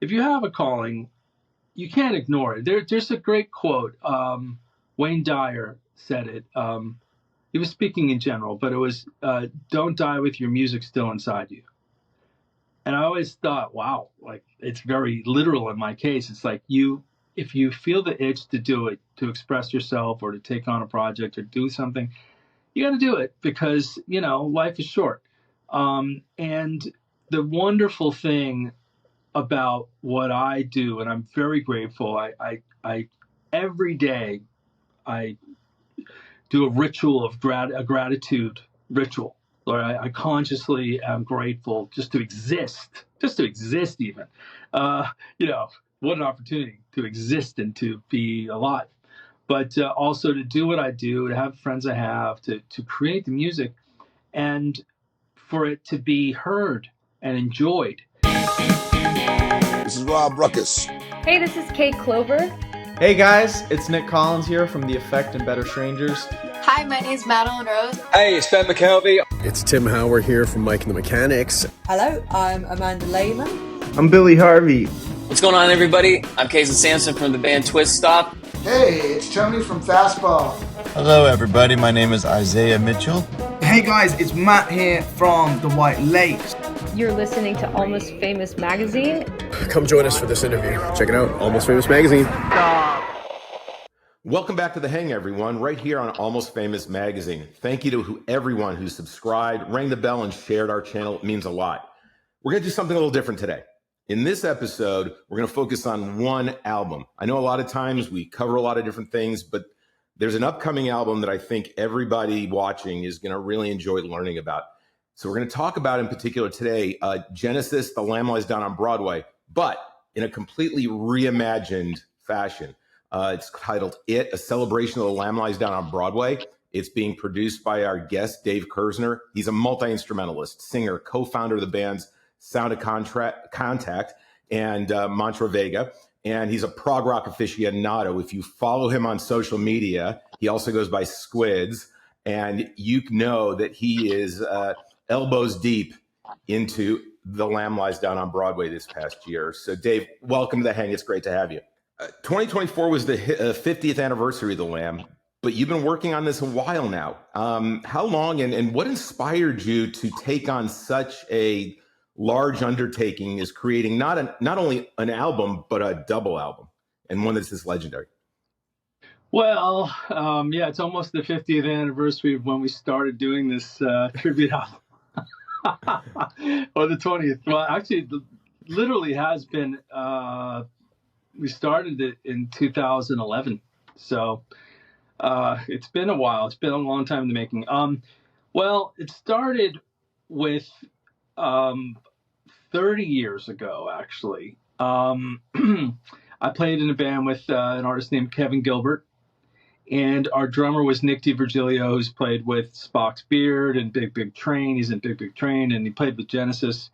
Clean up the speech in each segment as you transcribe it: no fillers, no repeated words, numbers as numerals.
if you have a calling, you can't ignore it. There's a great quote. Wayne Dyer said it. He was speaking in general, but it was, don't die with your music still inside you. And I always thought, wow, like it's very literal in my case. It's like if you feel the itch to do it, to express yourself or to take on a project or do something, you got to do it because, life is short. And the wonderful thing about what I do, and I'm very grateful, I every day I do a ritual of a gratitude ritual, where I consciously am grateful just to exist even. What an opportunity to exist and to be alive. But also to do what I do, to have friends I have, to create the music, and for it to be heard and enjoyed. This is Rob Ruckus. Hey, this is Kate Clover. Hey guys, it's Nick Collins here from The Effect and Better Strangers. Hi, my name is Madeline Rose. Hey, it's Ben McKelvey. It's Tim Howard here from Mike and the Mechanics. Hello, I'm Amanda Lehman. I'm Billy Harvey. What's going on, everybody? I'm Casey Sampson from the band Twist Stop. Hey, it's Tony from Fastball. Hello, everybody. My name is Isaiah Mitchell. Hey guys, it's Matt here from the White Lakes. You're listening to Almost Famous Magazine. Come join us for this interview. Check it out, Almost Famous Magazine. Welcome back to The Hang, everyone, right here on Almost Famous Magazine. Thank you to everyone who subscribed, rang the bell, and shared our channel. It means a lot. We're going to do something a little different today. In this episode, we're going to focus on one album. I know a lot of times we cover a lot of different things, but there's an upcoming album that I think everybody watching is going to really enjoy learning about. So we're going to talk about in particular today, Genesis, The Lamb Lies Down on Broadway, but in a completely reimagined fashion. It's titled It, a celebration of The Lamb Lies Down on Broadway. It's being produced by our guest, Dave Kerzner. He's a multi-instrumentalist, singer, co-founder of the bands Sound of Contact and Mantra Vega. And he's a prog rock aficionado. If you follow him on social media, he also goes by Squids. And you know that he is elbows deep into The Lamb Lies Down on Broadway this past year. So Dave, welcome to The Hang. It's great to have you. 2024 was the 50th anniversary of The Lamb, but you've been working on this a while now. How long and what inspired you to take on such a large undertaking as creating not only an album, but a double album, and one that's this legendary? Well, it's almost the 50th anniversary of when we started doing this tribute album. Or the 20th. Well, actually, it literally has been... we started it in 2011. So it's been a while. It's been a long time in the making. Well, it started with 30 years ago, actually. I played in a band with an artist named Kevin Gilbert. And our drummer was Nick DiVirgilio, who's played with Spock's Beard and Big Big Train. He's in Big Big Train, and he played with Genesis.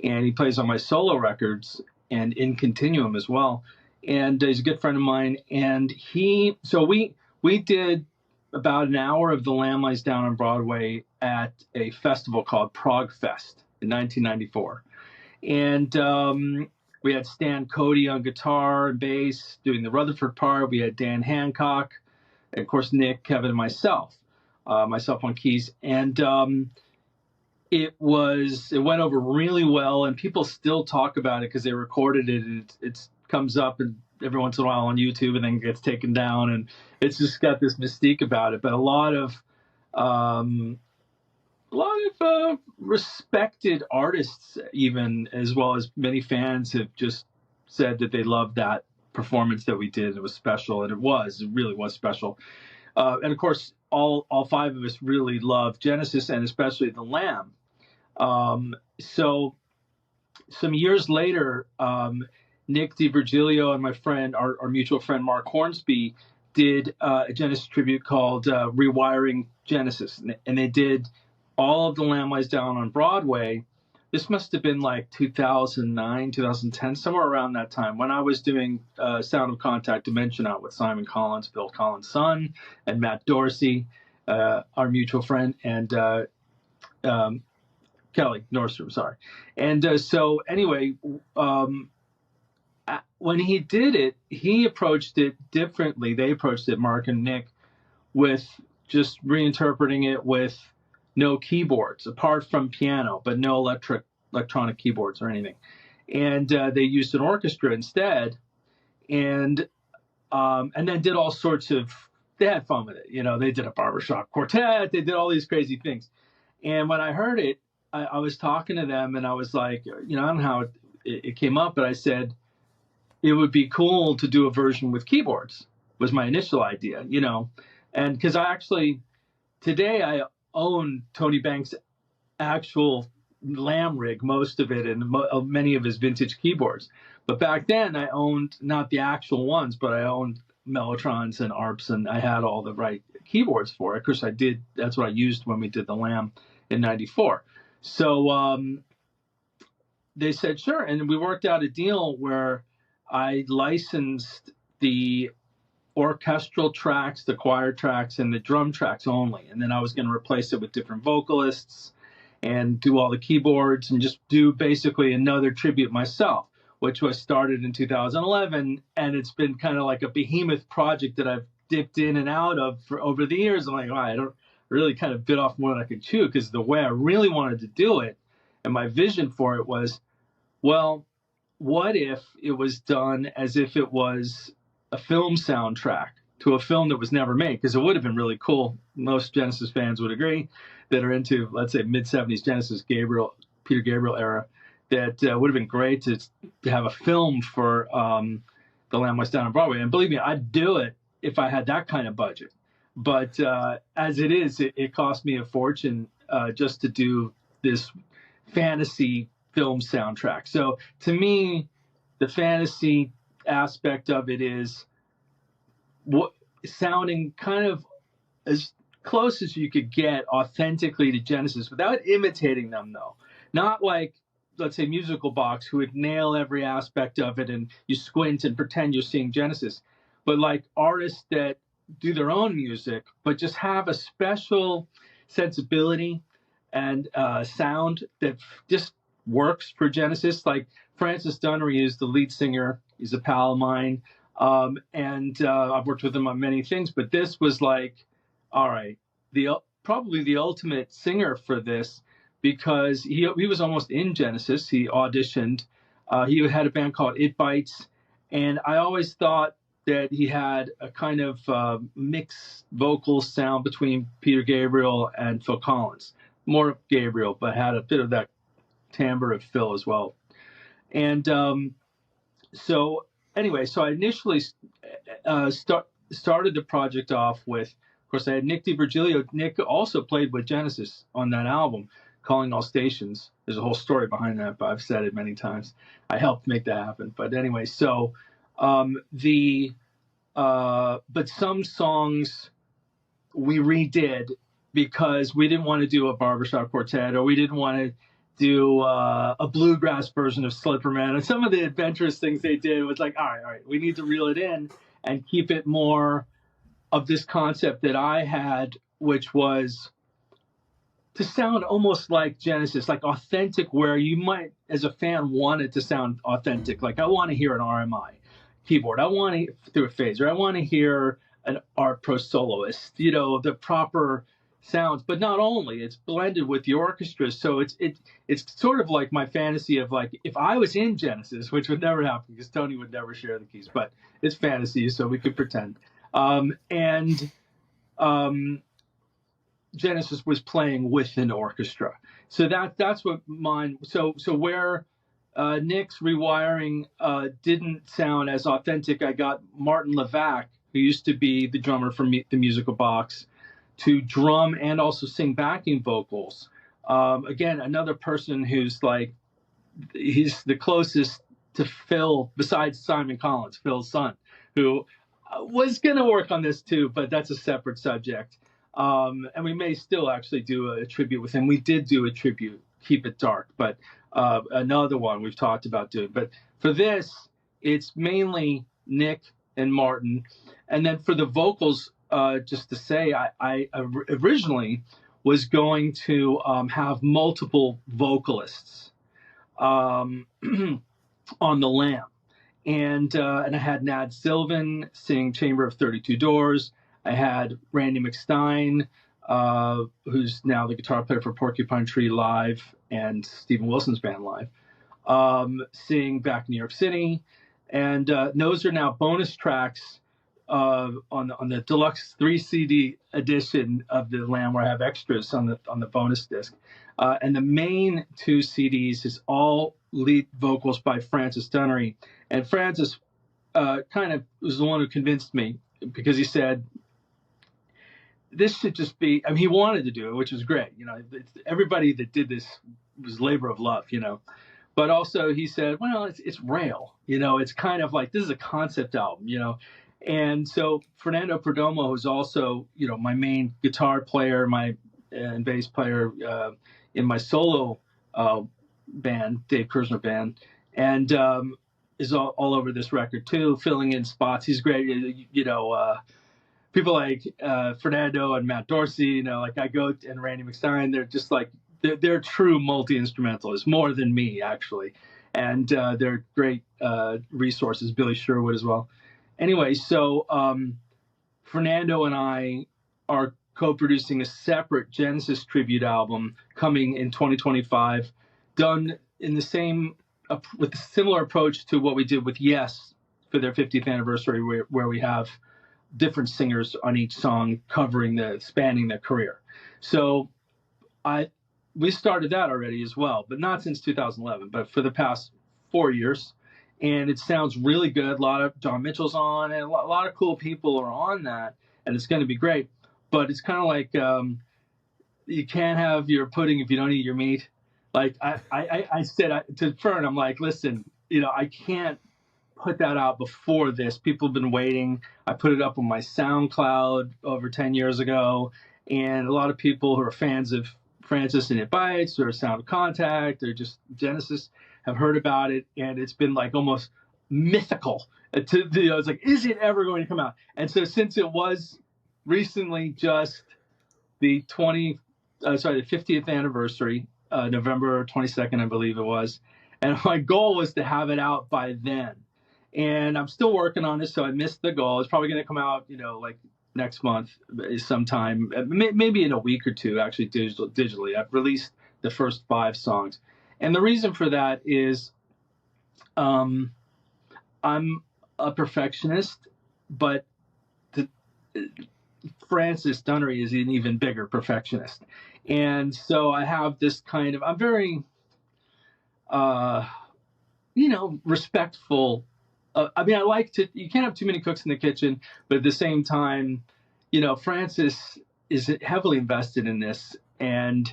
And he plays on my solo records and in Continuum as well. And he's a good friend of mine. And we did about an hour of The Lamb Lies Down on Broadway at a festival called Prog Fest in 1994. And we had Stan Cody on guitar and bass doing the Rutherford part. We had Dan Hancock, and of course Nick, Kevin, and myself on keys. And it went over really well, and people still talk about it because they recorded it, and it comes up and every once in a while on YouTube and then gets taken down, and it's just got this mystique about it. But a lot of respected artists, even, as well as many fans, have just said that they loved that performance that we did. It was special, and it really was special. And of course, all five of us really loved Genesis, and especially The Lamb. So some years later, Nick DiVirgilio and my friend, our mutual friend Mark Hornsby, did a Genesis tribute called Rewiring Genesis. And they did all of The Lamb Lies Down on Broadway. This must have been like 2009, 2010, somewhere around that time, when I was doing Sound of Contact Dimension out with Simon Collins, Bill Collins' son, and Matt Dorsey, our mutual friend, and Kelly Nordstrom, sorry. And so anyway, when he did it, he approached it differently. They approached it, Mark and Nick, with just reinterpreting it with no keyboards, apart from piano, but no electronic keyboards or anything. And they used an orchestra instead, and then did all sorts of. They had fun with it, They did a barbershop quartet. They did all these crazy things. And when I heard it, I was talking to them, and I was like, I don't know how it came up, but I said it would be cool to do a version with keyboards. Was my initial idea, and because today I own Tony Banks' actual Lamb rig, most of it, and many of his vintage keyboards. But back then, I owned not the actual ones, but I owned Mellotrons and ARPs, and I had all the right keyboards for it. Of course, I did. That's what I used when we did the Lamb in '94. So they said sure, and we worked out a deal where I licensed the orchestral tracks, the choir tracks, and the drum tracks only, and then I was going to replace it with different vocalists and do all the keyboards and just do basically another tribute myself, which was started in 2011, and it's been kind of like a behemoth project that I've dipped in and out of for over the years. I'm like, I don't really kind of bit off more than I could chew, because the way I really wanted to do it and my vision for it was, well, what if it was done as if it was a film soundtrack to a film that was never made? Because it would have been really cool. Most Genesis fans would agree that are into, let's say, mid-'70s Genesis, Peter Gabriel era, that would have been great to have a film for The Lamb Lies Down on Broadway. And believe me, I'd do it if I had that kind of budget. But as it is, it cost me a fortune just to do this fantasy film soundtrack. So to me, the fantasy aspect of it is sounding kind of as close as you could get authentically to Genesis without imitating them, though. Not like, let's say, Musical Box, who would nail every aspect of it and you squint and pretend you're seeing Genesis, but like artists that do their own music, but just have a special sensibility and sound that just works for Genesis. Like Francis Dunnery is the lead singer. He's a pal of mine. And I've worked with him on many things, but this was like, all right, probably the ultimate singer for this, because he was almost in Genesis. He auditioned. He had a band called It Bites, and I always thought that he had a kind of mixed vocal sound between Peter Gabriel and Phil Collins. More Gabriel, but had a bit of that timbre of Phil as well. And so anyway, so I initially started the project off with, of course, I had Nick DiVirgilio. Nick also played with Genesis on that album, Calling All Stations. There's a whole story behind that, but I've said it many times. I helped make that happen. But anyway, so but some songs we redid because we didn't want to do a barbershop quartet, or we didn't want to do a bluegrass version of Slipperman. And some of the adventurous things they did was like, all right, we need to reel it in and keep it more of this concept that I had, which was to sound almost like Genesis, like authentic, where you might, as a fan, want it to sound authentic. Like, I want to hear an RMI keyboard. I want to hear through a phaser. I want to hear an Art Pro soloist, the proper sounds. But not only, it's blended with the orchestra. So it's sort of like my fantasy of, like, if I was in Genesis, which would never happen because Tony would never share the keys, but it's fantasy, so we could pretend. Genesis was playing with an orchestra. So that's what mine. So where Nick's rewiring didn't sound as authentic, I got Martin Levac, who used to be the drummer for the Musical Box, to drum and also sing backing vocals. Again, another person who's like, he's the closest to Phil besides Simon Collins, Phil's son, who was going to work on this too, but that's a separate subject. And we may still actually do a tribute with him. We did do a tribute, Keep It Dark, but another one we've talked about doing. But for this, it's mainly Nick and Martin. And then for the vocals, just to say, I originally was going to have multiple vocalists on the Lamb. and I had Nad Sylvan sing Chamber of 32 Doors. I had Randy McStein, who's now the guitar player for Porcupine Tree Live and Stephen Wilson's band Live, sing Back in New York City. And those are now bonus tracks on the deluxe 3 CD edition of the Lamb, where I have extras on the bonus disc. And the main 2 CDs is all lead vocals by Francis Dunnery. And Francis kind of was the one who convinced me, because he said, this should just be, I mean, he wanted to do it, which was great. Everybody that did this was labor of love, But also he said, well, it's rail, it's kind of like, this is a concept album, And so Fernando Perdomo, who's also, my main guitar player, and bass player in my solo band, Dave Kerzner band, and is all over this record too, filling in spots. He's great. People like Fernando and Matt Dorsey, like I go, and Randy McStein, they're just like, they're true multi-instrumentalists, more than me, actually. And they're great resources, Billy Sherwood as well. Anyway, so Fernando and I are co-producing a separate Genesis tribute album coming in 2025, done in the same, with a similar approach to what we did with Yes for their 50th anniversary, where we have different singers on each song spanning their career. So we started that already as well, but not since 2011, but for the past 4 years. And it sounds really good. A lot of John Mitchell's on, and a lot of cool people are on that, and it's going to be great. But it's kind of like you can't have your pudding if you don't eat your meat. Like I said to Fern, I'm like, listen, I can't put that out before this. People have been waiting. I put it up on my SoundCloud over 10 years ago, and a lot of people who are fans of Francis and It Bites or Sound of Contact or just Genesis have heard about it, and it's been like almost mythical. It's like, is it ever going to come out? And so since it was recently just the 50th anniversary, November 22nd, I believe it was, and my goal was to have it out by then. And I'm still working on this, so I missed the goal. It's probably going to come out, like next month sometime, maybe in a week or two, actually digitally. I've released the first 5 songs. And the reason for that is I'm a perfectionist, but Francis Dunnery is an even bigger perfectionist. And so I have this kind of, I'm very, respectful. I mean, I like to, you can't have too many cooks in the kitchen, but at the same time, Francis is heavily invested in this. And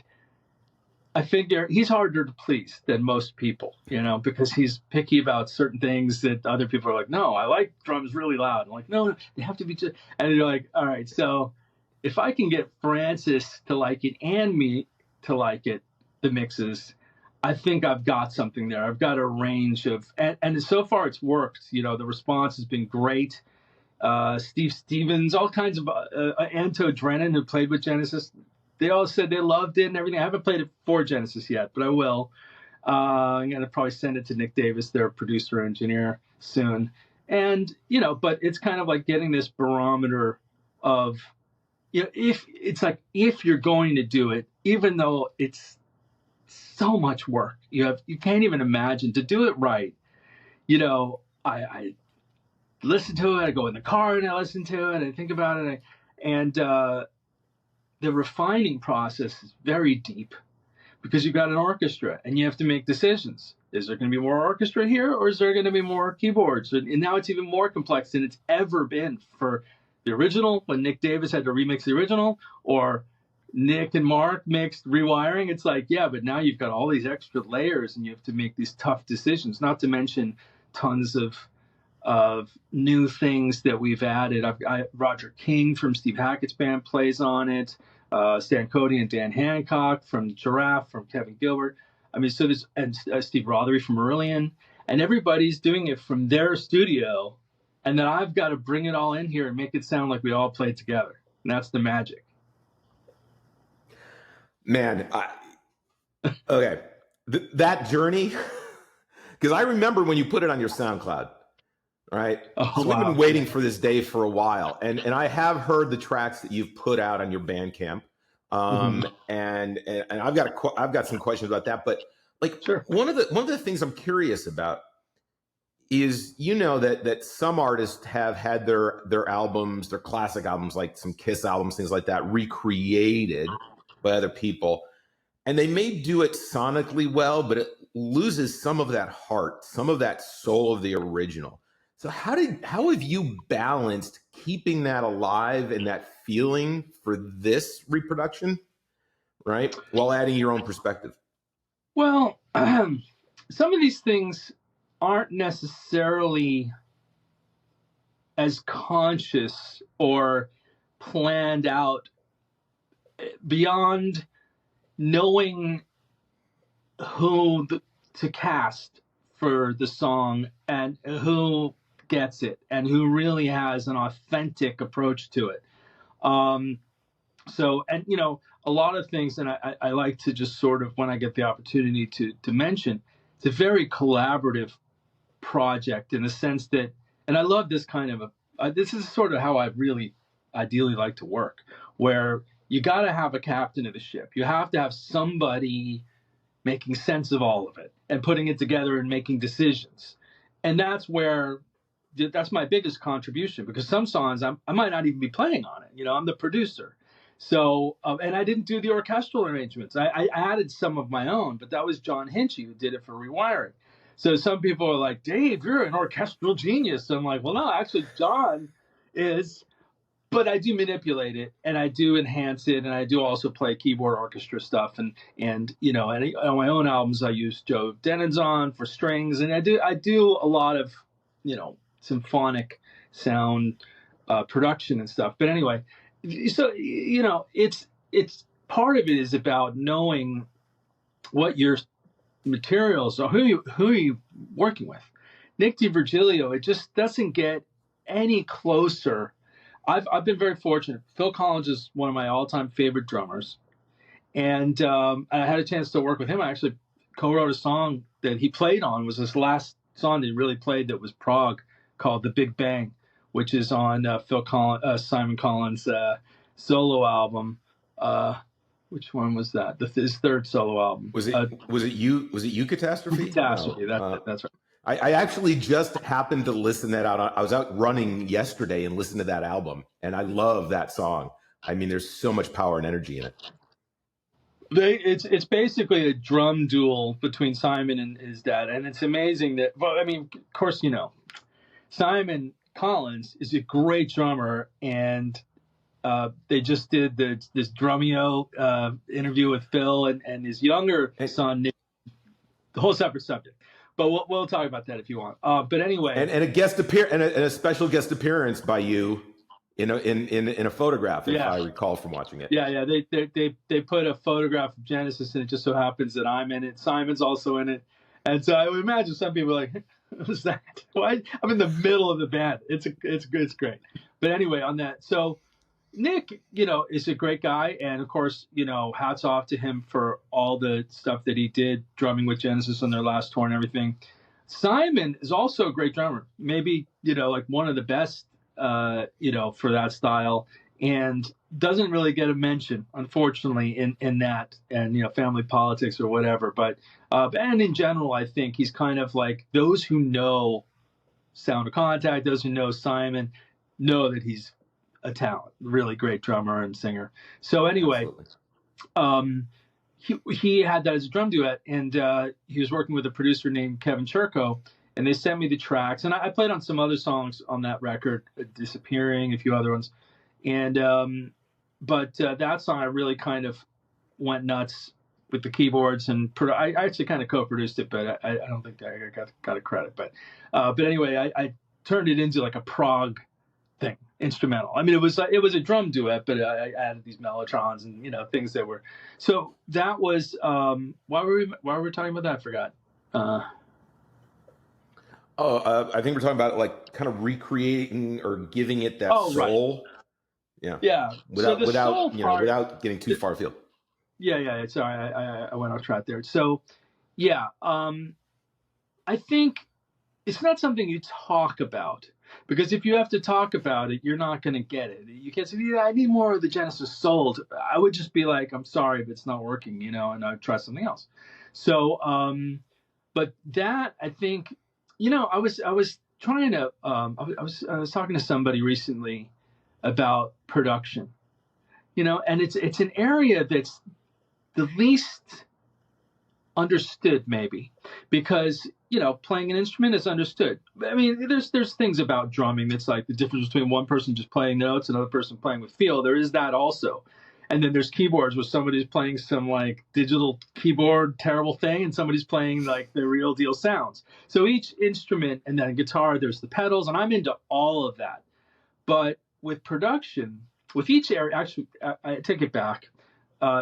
I figure he's harder to please than most people, because he's picky about certain things that other people are like, no, I like drums really loud. I'm like, no, they have to be just, and you're like, all right, so if I can get Francis to like it and me to like it, the mixes, I think I've got something there. I've got a range of, and so far it's worked. The response has been great. Steve Stevens, all kinds of, Anto Drennan, who played with Genesis, they all said they loved it and everything. I haven't played it for Genesis yet, but I will. I'm going to probably send it to Nick Davis, their producer engineer, soon. And, but it's kind of like getting this barometer of, if you're going to do it, even though it's so much work, you can't even imagine to do it right. I listen to it, I go in the car and I listen to it, I think about it, and the refining process is very deep, because you've got an orchestra and you have to make decisions. Is there going to be more orchestra here, or is there going to be more keyboards? And now it's even more complex than it's ever been for the original, when Nick Davis had to remix the original, or Nick and Mark mixed rewiring. It's like, yeah, but now you've got all these extra layers and you have to make these tough decisions, not to mention tons of new things that we've added. Roger King from Steve Hackett's band plays on it. Stan Cody and Dan Hancock from Giraffe, from Kevin Gilbert. I mean, so there's, and Steve Rothery from Marillion, and everybody's doing it from their studio. And then I've got to bring it all in here and make it sound like we all played together. And that's the magic. Man, okay. That journey, because I remember when you put it on your SoundCloud, right? Oh, So we've wow. been waiting for this day for a while, and I have heard the tracks that you've put out on your Bandcamp, and I've got some questions about that. But like, Sure. one of the things I'm curious about is, you know, that some artists have had their albums, their classic albums, like some Kiss albums, things like that, recreated by other people. And they may do it sonically well, but it loses some of that heart, some of that soul of the original. So how have you balanced keeping that alive and that feeling for this reproduction, right, while adding your own perspective? Well, some of these things aren't necessarily as conscious or planned out beyond knowing who to cast for the song and who gets it and who really has an authentic approach to it. So, and, you know, a lot of things, and I like to just sort of, when I get the opportunity to mention, it's a very collaborative project in the sense that, and I love this kind of this is sort of how I really ideally like to work, where you got to have a captain of the ship. You have to have somebody making sense of all of it and putting it together and making decisions. And that's my biggest contribution, because some songs I might not even be playing on it. You know, I'm the producer. So, and I didn't do the orchestral arrangements. I added some of my own, but that was John Hinchy who did it for Rewiring. So some people are like, Dave, you're an orchestral genius. So I'm like, well, no, actually John is, but I do manipulate it and I do enhance it. And I do also play keyboard orchestra stuff. And you know, and on my own albums, I use Joe Denon's for strings. And I do a lot of, you know, symphonic sound production and stuff. But anyway, so, you know, it's part of it is about knowing what your materials are, who are you working with. Nick DiVirgilio, it just doesn't get any closer. I've been very fortunate. Phil Collins is one of my all-time favorite drummers, and I had a chance to work with him. I actually co-wrote a song that he played on. Was his last song that he really played, that was prog, called "The Big Bang," which is on Simon Collins' solo album. Which one was that? His third solo album. Was it you Catastrophe? Catastrophe. No. That's right. I actually just happened to listen that out. I was out running yesterday and listened to that album, and I love that song. I mean, there's so much power and energy in it. It's basically a drum duel between Simon and his dad, and it's amazing that. Well, I mean, of course, you know, Simon Collins is a great drummer, and they just did this Drumeo interview with Phil and his younger son, Nick. The whole separate subject. But we'll talk about that if you want. But anyway, and a guest and a special guest appearance by you, in a photograph, if I recall from watching it. Yeah. They put a photograph of Genesis, and it just so happens that I'm in it. Simon's also in it, and so I would imagine some people are like, "What's that? Why? I'm in the middle of the band." It's great. But anyway, on that, so Nick, you know, is a great guy, and of course, you know, hats off to him for all the stuff that he did drumming with Genesis on their last tour and everything. Simon is also a great drummer, maybe, you know, like one of the best, you know, for that style, and doesn't really get a mention, unfortunately, in that, and, you know, family politics or whatever. But and in general, I think he's kind of like, those who know Sound of Contact, those who know Simon, know that he's a talent, really great drummer and singer. So anyway, he had that as a drum duet, and he was working with a producer named Kevin Churko, and they sent me the tracks, and I played on some other songs on that record, Disappearing, a few other ones, and but that song I really kind of went nuts with the keyboards, and I actually kind of co-produced it, but I don't think I got a credit, but anyway, I turned it into like a prog thing, instrumental. I mean, it was a drum duet, but I added these mellotrons and, you know, things that were. So that was why were we talking about that? I forgot. I think we're talking about like kind of recreating or giving it that soul. Right. Yeah. Without getting too far afield. Yeah. Sorry, I went off track there. So yeah, I think it's not something you talk about, because if you have to talk about it, you're not going to get it. You can't say, yeah, I need more of the Genesis soul. I would just be like, I'm sorry, but it's not working, and I'd try something else. So, but that, I think, I was trying to, I was talking to somebody recently about production, and it's an area that's the least understood, maybe, because playing an instrument is understood. I mean, there's things about drumming that's like the difference between one person just playing notes and another person playing with feel. There is that also. And then there's keyboards where somebody's playing some like digital keyboard terrible thing, and somebody's playing like the real deal sounds. So each instrument, and then guitar, there's the pedals, and I'm into all of that. But with production, with each area, actually, I take it back.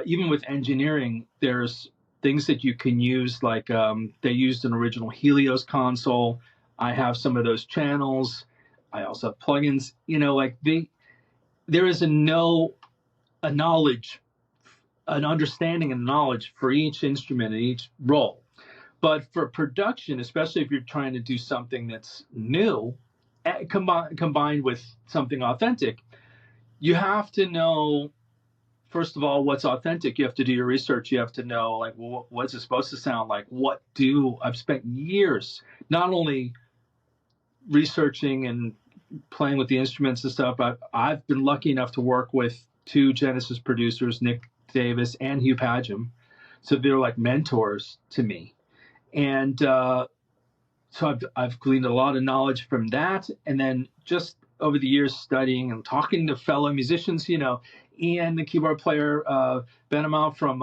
Even with engineering, there's things that you can use, like they used an original Helios console. I have some of those channels. I also have plugins. There is a knowledge, an understanding and knowledge for each instrument and each role. But for production, especially if you're trying to do something that's new, combined with something authentic, you have to know, first of all, what's authentic. You have to do your research. You have to know, like, what's it supposed to sound like? I've spent years not only researching and playing with the instruments and stuff, but I've been lucky enough to work with two Genesis producers, Nick Davis and Hugh Padgham. So they're like mentors to me. And so I've gleaned a lot of knowledge from that. And then just over the years studying and talking to fellow musicians, Ian, the keyboard player, Benamou from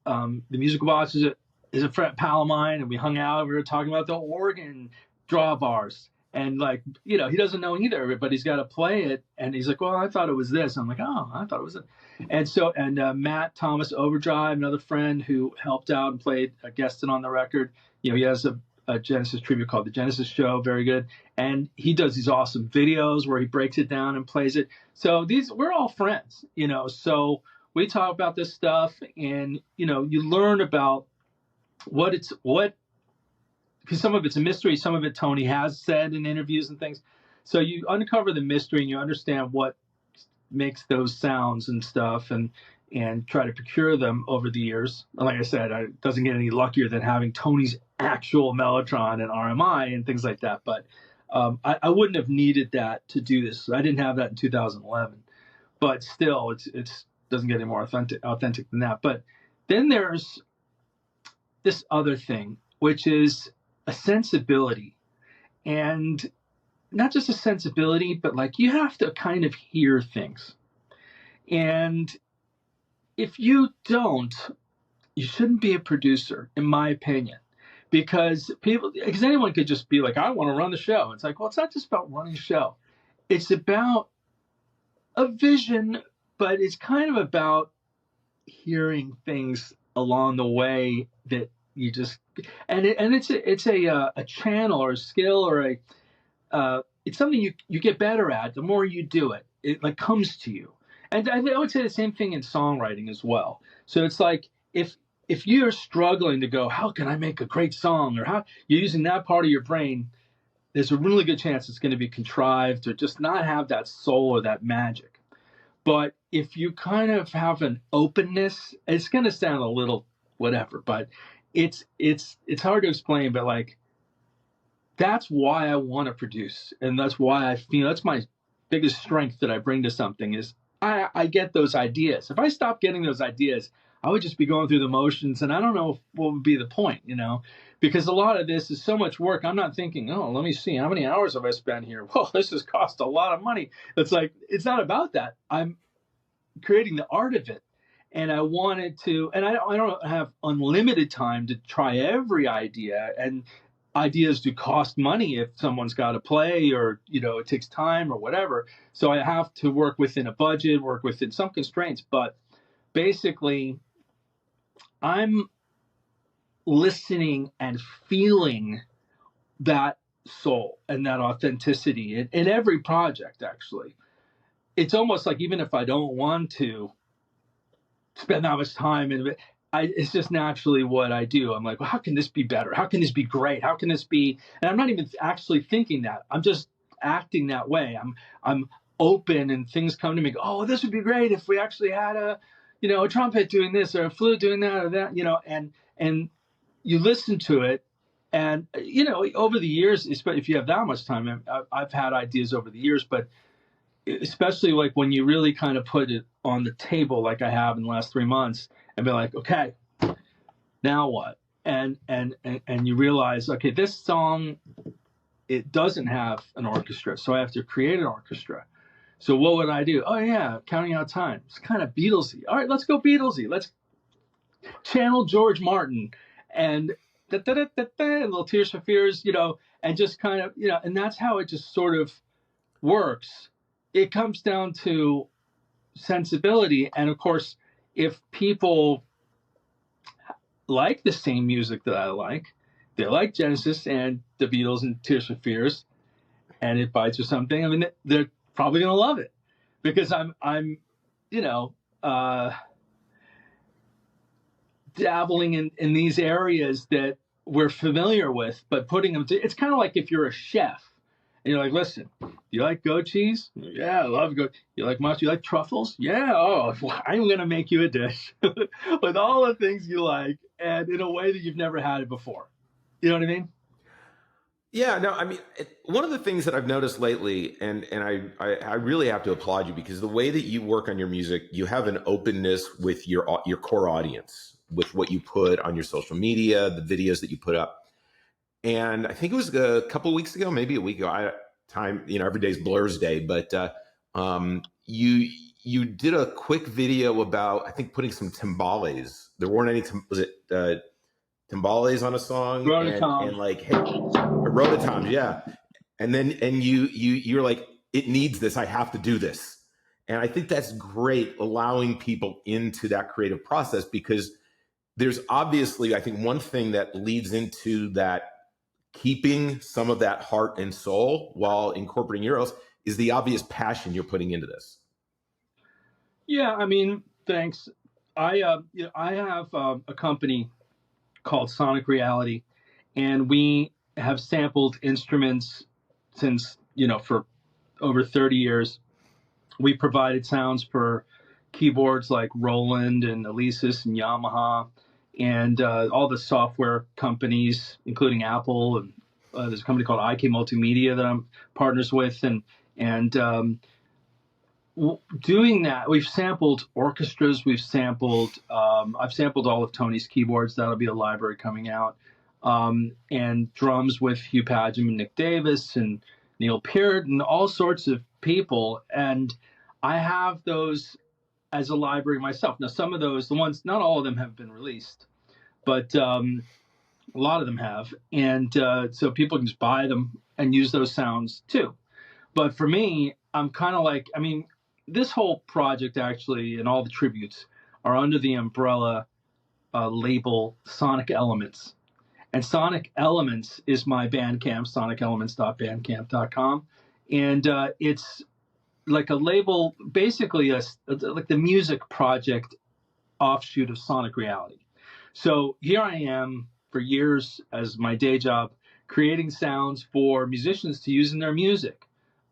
the Musical Box is a friend, pal of mine, and we hung out. We were talking about the organ drawbars, and he doesn't know either, but he's got to play it, and he's like, well, I thought it was this. I'm like, oh, I thought it was it. And so, Matt Thomas Overdrive, another friend who helped out and played, guested on the record. He has a Genesis tribute called The Genesis Show, very good. And he does these awesome videos where he breaks it down and plays it. So we're all friends, so we talk about this stuff, and, you learn about because some of it's a mystery, some of it Tony has said in interviews and things. So you uncover the mystery and you understand what makes those sounds and stuff, and try to procure them over the years. Like I said, it doesn't get any luckier than having Tony's actual Mellotron and RMI and things like that. But I wouldn't have needed that to do this. I didn't have that in 2011. But still, it doesn't get any more authentic than that. But then there's this other thing, which is a sensibility. And not just a sensibility, but you have to kind of hear things. And if you don't, you shouldn't be a producer, in my opinion, because anyone could just be like, I want to run the show. It's like, well, it's not just about running a show. It's about a vision, but it's kind of about hearing things along the way that you just, and it's a channel or a skill or it's something you get better at the more you do it. It comes to you. And I would say the same thing in songwriting as well. So it's like if you're struggling to go, how can I make a great song, or how you're using that part of your brain, there's a really good chance it's going to be contrived or just not have that soul or that magic. But if you kind of have an openness, it's going to sound a little whatever, but it's hard to explain. But that's why I want to produce, and that's why I feel that's my biggest strength that I bring to something is I get those ideas. If I stopped getting those ideas, I would just be going through the motions, and I don't know what would be the point, because a lot of this is so much work. I'm not thinking, oh, let me see, how many hours have I spent here? Well, this has cost a lot of money. It's it's not about that. I'm creating the art of it, and I wanted to, and I don't have unlimited time to try every idea, and ideas do cost money if someone's got to play, or it takes time or whatever. So I have to work within a budget, work within some constraints. But basically, I'm listening and feeling that soul and that authenticity in every project. Actually, it's almost like even if I don't want to spend that much time in it, it's just naturally what I do. I'm like, well, how can this be better? How can this be great? How can this be? And I'm not even actually thinking that. I'm just acting that way. I'm open, and things come to me. Oh, this would be great if we actually had a trumpet doing this or a flute doing that or that, and you listen to it. And, over the years, especially if you have that much time, I've had ideas over the years, but especially like when you really kind of put it on the table, like I have in the last 3 months, and be like, okay, now what? And you realize, okay, this song, it doesn't have an orchestra, so I have to create an orchestra. So what would I do? Oh yeah, Counting Out Time. It's kind of Beatlesy. All right, let's go Beatlesy. Let's channel George Martin and little Tears for Fears, and just kind of, and that's how it just sort of works. It comes down to sensibility, and of course, if people like the same music that I like, they like Genesis and the Beatles and Tears for Fears, and it bites or something, I mean, they're probably going to love it, because I'm dabbling in these areas that we're familiar with, but putting them it's kind of like if you're a chef and you're like, listen, do you like goat cheese? Yeah, I love goat. You like mustard? You like truffles? Yeah. Oh, I'm going to make you a dish with all the things you like, and in a way that you've never had it before. You know what I mean? Yeah, no, I mean, one of the things that I've noticed lately, and I really have to applaud you, because the way that you work on your music, you have an openness with your core audience, with what you put on your social media, the videos that you put up. And I think it was a couple of weeks ago, maybe a week ago, every day's Blur's Day, but you did a quick video about, I think, putting some timbales. There weren't any, was it timbales on a song? And like, hey, rototoms, yeah. And you're like, it needs this, I have to do this. And I think that's great, allowing people into that creative process, because there's obviously, I think, one thing that leads into that, keeping some of that heart and soul while incorporating Euros, is the obvious passion you're putting into this. Yeah, I mean, thanks. I have a company called Sonic Reality, and we have sampled instruments since, for over 30 years. We provided sounds for keyboards like Roland and Alesis and Yamaha, and all the software companies, including Apple, and there's a company called IK Multimedia that I'm partners with, and doing that, we've sampled orchestras, I've sampled all of Tony's keyboards. That'll be a library coming out, and drums with Hugh Padgham and Nick Davis and Neil Peart and all sorts of people, and I have those as a library myself. Now, some of those, the ones, not all of them have been released, but a lot of them have. And so people can just buy them and use those sounds too. But for me, I'm kind of like, I mean, this whole project actually, and all the tributes, are under the umbrella label Sonic Elements. And Sonic Elements is my Bandcamp, sonicelements.bandcamp.com. And it's like a label, basically like the music project offshoot of Sonic Reality. So here I am for years as my day job, creating sounds for musicians to use in their music.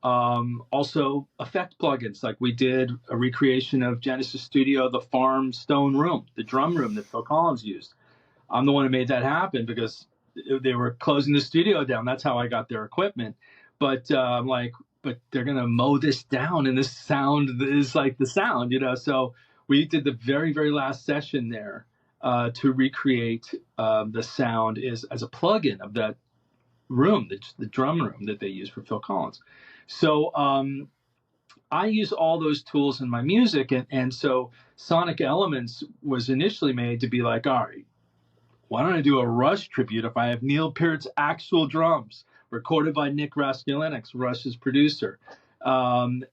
Also effect plugins, like we did a recreation of Genesis Studio, the Farm Stone Room, the drum room that Phil Collins used. I'm the one who made that happen because they were closing the studio down. That's how I got their equipment. But I'm like, but they're going to mow this down, and this sound is like the sound, So we did the very, very last session there to recreate the sound as a plugin of that room, the drum room that they use for Phil Collins. So I use all those tools in my music, and so Sonic Elements was initially made to be like, all right, why don't I do a Rush tribute if I have Neil Peart's actual drums, recorded by Nick Raskulinecz, Rush's producer, and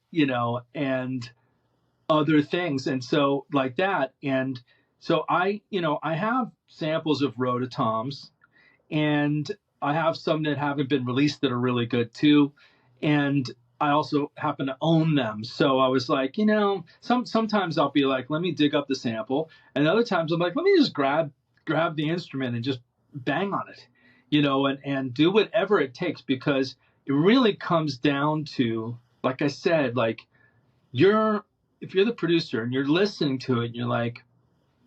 other things. And so like that. And so I have samples of rototoms, and I have some that haven't been released that are really good too. And I also happen to own them. So I was like, sometimes I'll be like, let me dig up the sample. And other times I'm like, let me just grab the instrument and just bang on it, and do whatever it takes, because it really comes down to, like I said, like if you're the producer and you're listening to it and you're like,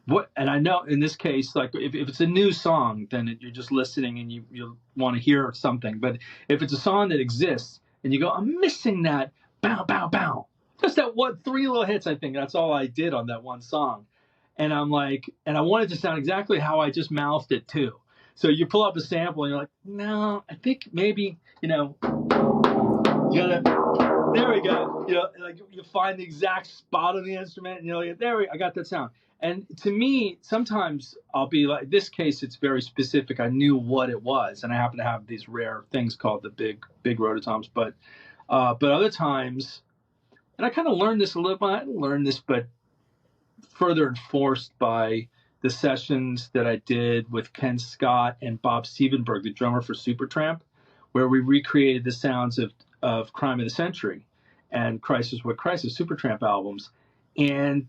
what? And I know in this case, like if it's a new song, then you're just listening and you want to hear something. But if it's a song that exists, and you go, I'm missing that bow, bow, bow. Just that 3 little hits, I think. That's all I did on that one song. And I'm like, and I want it to sound exactly how I just mouthed it too. So you pull up a sample and you're like, no, I think maybe, you gotta, there we go. Like you find the exact spot on the instrument and you're like, I got that sound. And to me, sometimes I'll be like, this case, it's very specific. I knew what it was, and I happen to have these rare things called the big rototoms. But other times, and I kind of learned this a little bit. I didn't learn this, but further enforced by the sessions that I did with Ken Scott and Bob Siebenberg, the drummer for Supertramp, where we recreated the sounds of Crime of the Century and Crisis What Crisis, Supertramp albums, and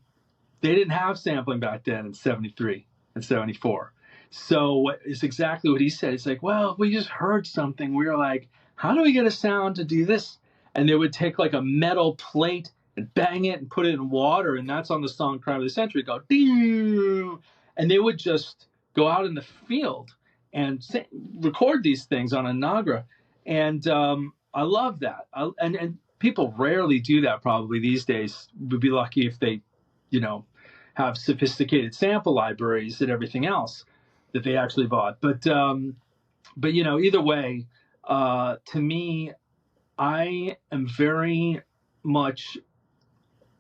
they didn't have sampling back then in 73 and 74. So it's exactly what he said. It's like, well, we just heard something. We were like, how do we get a sound to do this? And they would take like a metal plate and bang it and put it in water. And that's on the song Crime of the Century. Go, ding! And they would just go out in the field and record these things on a Nagra. And I love that. And people rarely do that probably these days. Would be lucky if they, have sophisticated sample libraries and everything else that they actually bought. But either way, to me, I am very much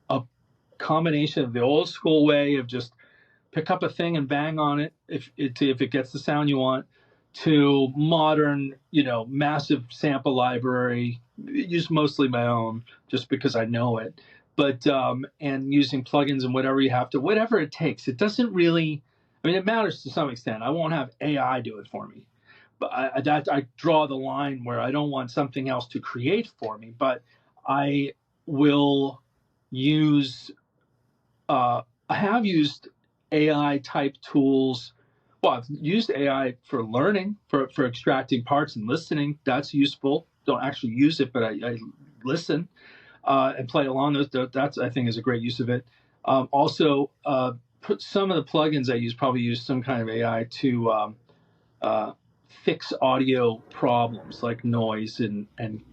a combination of the old school way of just pick up a thing and bang on it if it gets the sound you want, to modern, massive sample library, use mostly my own just because I know it. But and using plugins and whatever it takes. It doesn't really, it matters to some extent. I won't have AI do it for me, but I draw the line where I don't want something else to create for me. But I will use. I have used AI type tools. Well, I've used AI for learning, for extracting parts and listening. That's useful. Don't actually use it, but I listen. And play along. That's, I think, is a great use of it. Also, put some of the plugins I probably use some kind of AI to fix audio problems like noise and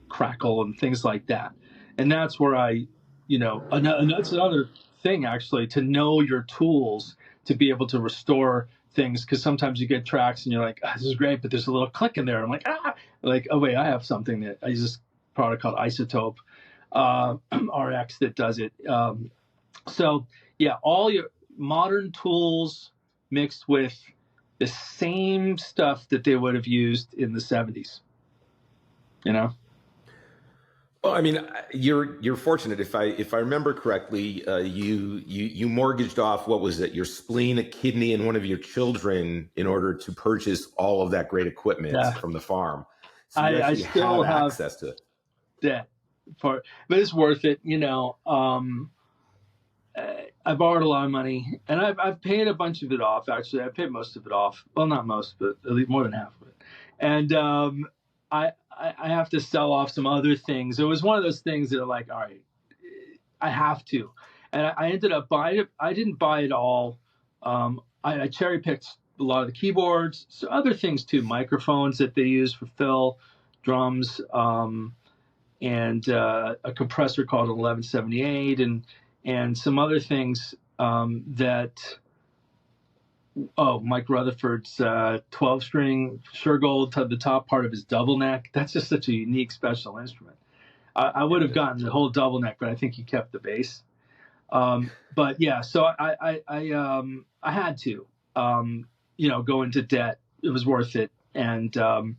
crackle and things like that. And that's where and that's another thing, actually, to know your tools to be able to restore things, because sometimes you get tracks and you're like, this is great, but there's a little click in there. I'm like, oh wait, I have something that I use this product called Isotope RX that does it. So yeah, all your modern tools mixed with the same stuff that they would have used in the 70s. Well, you're fortunate. If I remember correctly, you mortgaged off, what was it, your spleen, a kidney, and one of your children in order to purchase all of that great equipment from the farm. So I still have access to it. Debt but it's worth it. I borrowed a lot of money, and I've paid a bunch of it off. Actually, I paid most of it off. Well, not most, but at least more than half of it. And I have to sell off some other things. It was one of those things that are like, all right, I have to. And I ended up buying it. I didn't buy it all. I cherry picked a lot of the keyboards, so other things too, microphones that they use for fill, drums, and a compressor called an 1178, and some other things that. Oh, Mike Rutherford's 12-string Shergold, the top part of his double neck. That's just such a unique, special instrument. I would have gotten the whole double neck, but I think he kept the bass. But yeah, so I had to, go into debt. It was worth it, and I'm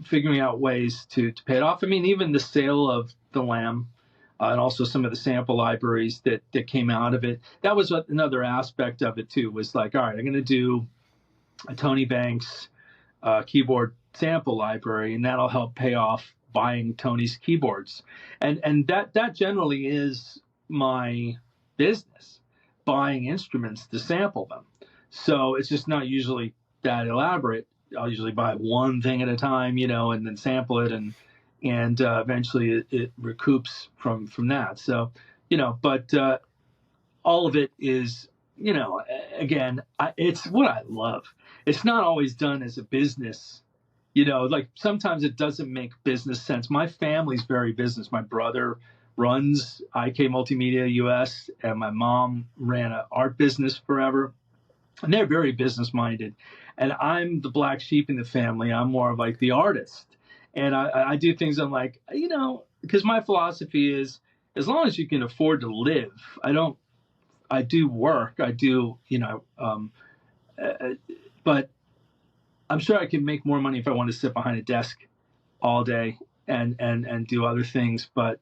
figuring out ways to pay it off. I mean, even the sale of the Lamb. And also some of the sample libraries that came out of it. That was another aspect of it, too, was like, all right, I'm going to do a Tony Banks keyboard sample library, and that'll help pay off buying Tony's keyboards, and that generally is my business, buying instruments to sample them. So it's just not usually that elaborate. I'll usually buy one thing at a time, and then sample it, and eventually it recoups from that. So, but all of it is, again, it's what I love. It's not always done as a business. Like sometimes it doesn't make business sense. My family's very business. My brother runs IK Multimedia US, and my mom ran an art business forever. And they're very business minded. And I'm the black sheep in the family. I'm more of like the artist. And I do things I'm like, because my philosophy is as long as you can afford to live, I do work. I do, but I'm sure I can make more money if I want to sit behind a desk all day and do other things. But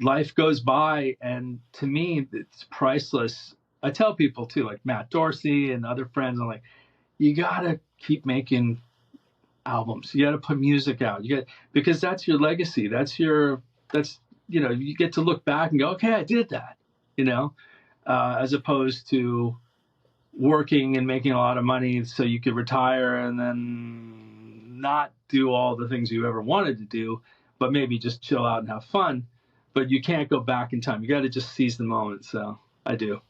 life goes by, and to me, it's priceless. I tell people too, like Matt Dorsey and other friends, I'm like, you gotta keep making albums. You gotta put music out. Because that's your legacy. You get to look back and go, okay, I did that. As opposed to working and making a lot of money so you could retire and then not do all the things you ever wanted to do, but maybe just chill out and have fun. But you can't go back in time. You got to just seize the moment. So I do.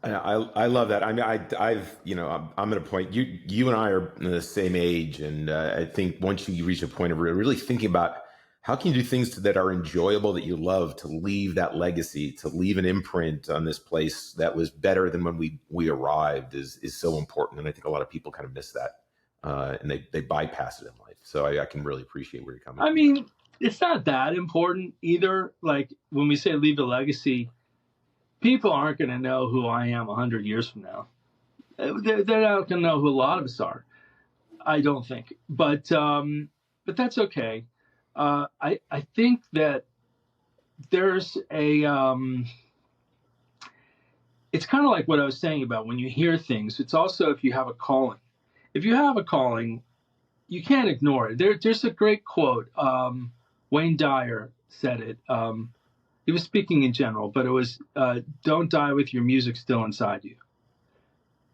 I love that. I mean, I'm at a point. You and I are the same age, and I think once you reach a point of really thinking about how can you do things that are enjoyable, that you love, to leave that legacy, to leave an imprint on this place that was better than when we arrived is so important. And I think a lot of people kind of miss that, and they bypass it in life. So I can really appreciate where you're coming from. I mean, it's not that important either. Like when we say leave a legacy, people aren't going to know who I am 100 years from now. They're not going to know who a lot of us are, I don't think. But that's okay. I think that there's it's kind of like what I was saying about when you hear things. It's also if you have a calling. If you have a calling, you can't ignore it. There's a great quote. Wayne Dyer said it. He was speaking in general, but it was, don't die with your music still inside you.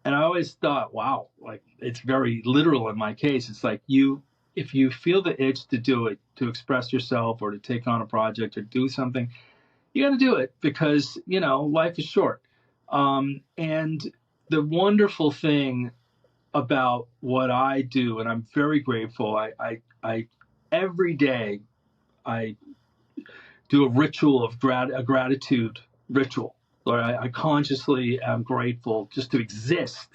And I always thought, wow, like it's very literal in my case. It's like if you feel the itch to do it, to express yourself or to take on a project or do something, you got to do it because, life is short. And the wonderful thing about what I do, and I'm very grateful, I every day I do a ritual of a gratitude ritual, where I consciously am grateful just to exist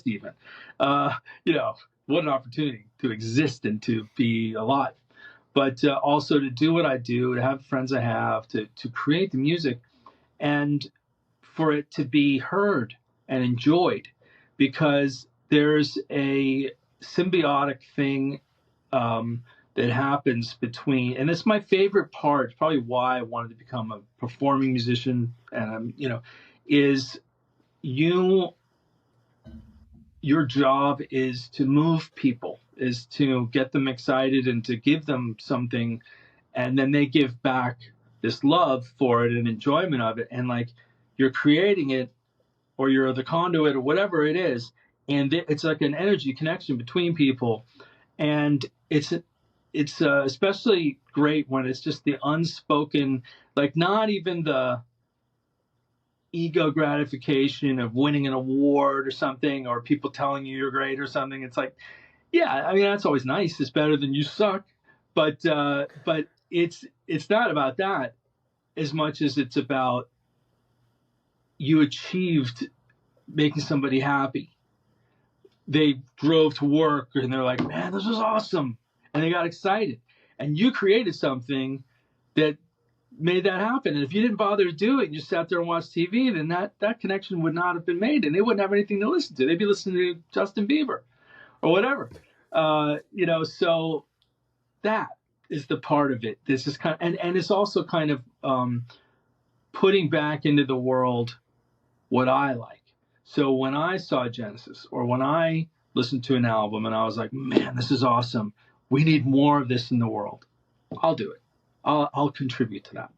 even. What an opportunity to exist and to be alive, but also to do what I do, to have the friends I have, to create the music, and for it to be heard and enjoyed, because there's a symbiotic thing that happens between, and it's my favorite part. It's probably why I wanted to become a performing musician. And is your job is to move people, is to get them excited and to give them something, and then they give back this love for it and enjoyment of it. And like you're creating it, or you're the conduit, or whatever it is, and it's like an energy connection between people, and it's especially great when it's just the unspoken, like not even the ego gratification of winning an award or something, or people telling you you're great or something. It's like, yeah, I mean, that's always nice. It's better than you suck. But it's not about that as much as it's about you achieved making somebody happy. They drove to work and they're like, man, this was awesome. And they got excited. And you created something that made that happen. And if you didn't bother to do it and you sat there and watched TV, then that connection would not have been made, and they wouldn't have anything to listen to. They'd be listening to Justin Bieber or whatever. So that is the part of it. This is kind of, and it's also kind of putting back into the world what I like. So when I saw Genesis, or when I listened to an album and I was like, man, this is awesome, we need more of this in the world. I'll do it. I'll contribute to that.